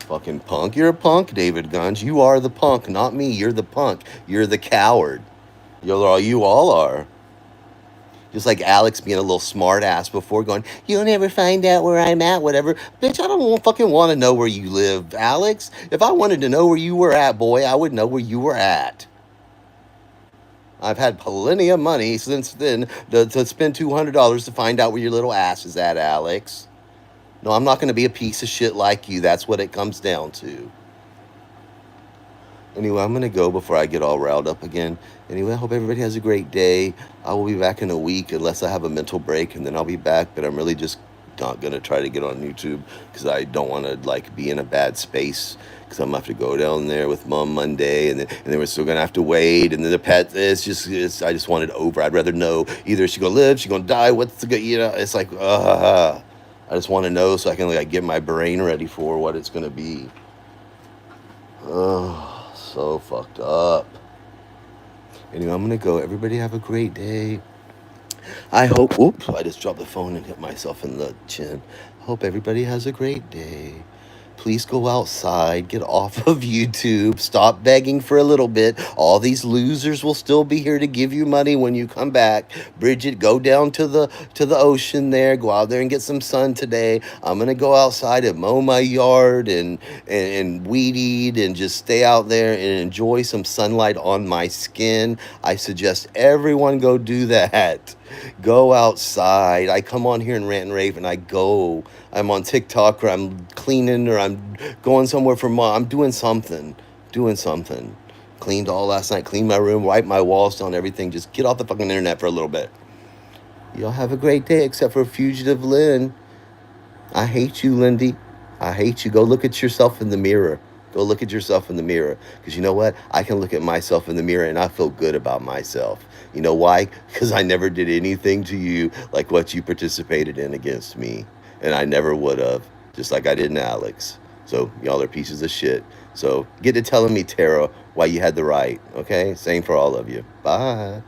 Fucking punk. You're a punk, David Guns. You are the punk, not me. You're the punk. You're the coward. You all are. Just like Alex being a little smart ass before going, you'll never find out where I'm at, whatever. Bitch, I don't fucking want to know where you live, Alex. If I wanted to know where you were at, boy, I would know where you were at. I've had plenty of money since then to spend $200 to find out where your little ass is at, Alex. No, I'm not going to be a piece of shit like you. That's what it comes down to. Anyway, I'm going to go before I get all riled up again. Anyway, I hope everybody has a great day. I will be back in a week unless I have a mental break, and then I'll be back. But I'm really just not going to try to get on YouTube because I don't want to, like, be in a bad space because I'm going to have to go down there with Mom Monday, and then we're still going to have to wait. And then the pet, I just want it over. I'd rather know either she's going to live, she's going to die, what's the good, it's like, I just want to know so I can, like, get my brain ready for what it's going to be. So fucked up. Anyway, I'm gonna go. Everybody have a great day. I hope. Oops! I just dropped the phone and hit myself in the chin. Hope everybody has a great day. Please go outside, get off of YouTube, stop begging for a little bit. All these losers will still be here to give you money when you come back. Bridget, go down to the ocean there, go out there and get some sun today. I'm gonna go outside and mow my yard and weed eat and just stay out there and enjoy some sunlight on my skin. I suggest everyone go do that. Go outside. I come on here and rant and rave, and I'm on TikTok, or I'm cleaning, or I'm going somewhere for Mom. I'm doing something. Cleaned all last night, cleaned my room, wiped my walls down, everything. Just get off the fucking internet for a little bit. Y'all have a great day, except for Fugitive Lynn. I hate you, Lyndy. I hate you. Go look at yourself in the mirror. Go look at yourself in the mirror. Because you know what? I can look at myself in the mirror and I feel good about myself. You know why? Because I never did anything to you like what you participated in against me. And I never would have. Just like I did in Alex. So y'all are pieces of shit. So get to telling me, Tara, why you had the right. Okay? Same for all of you. Bye.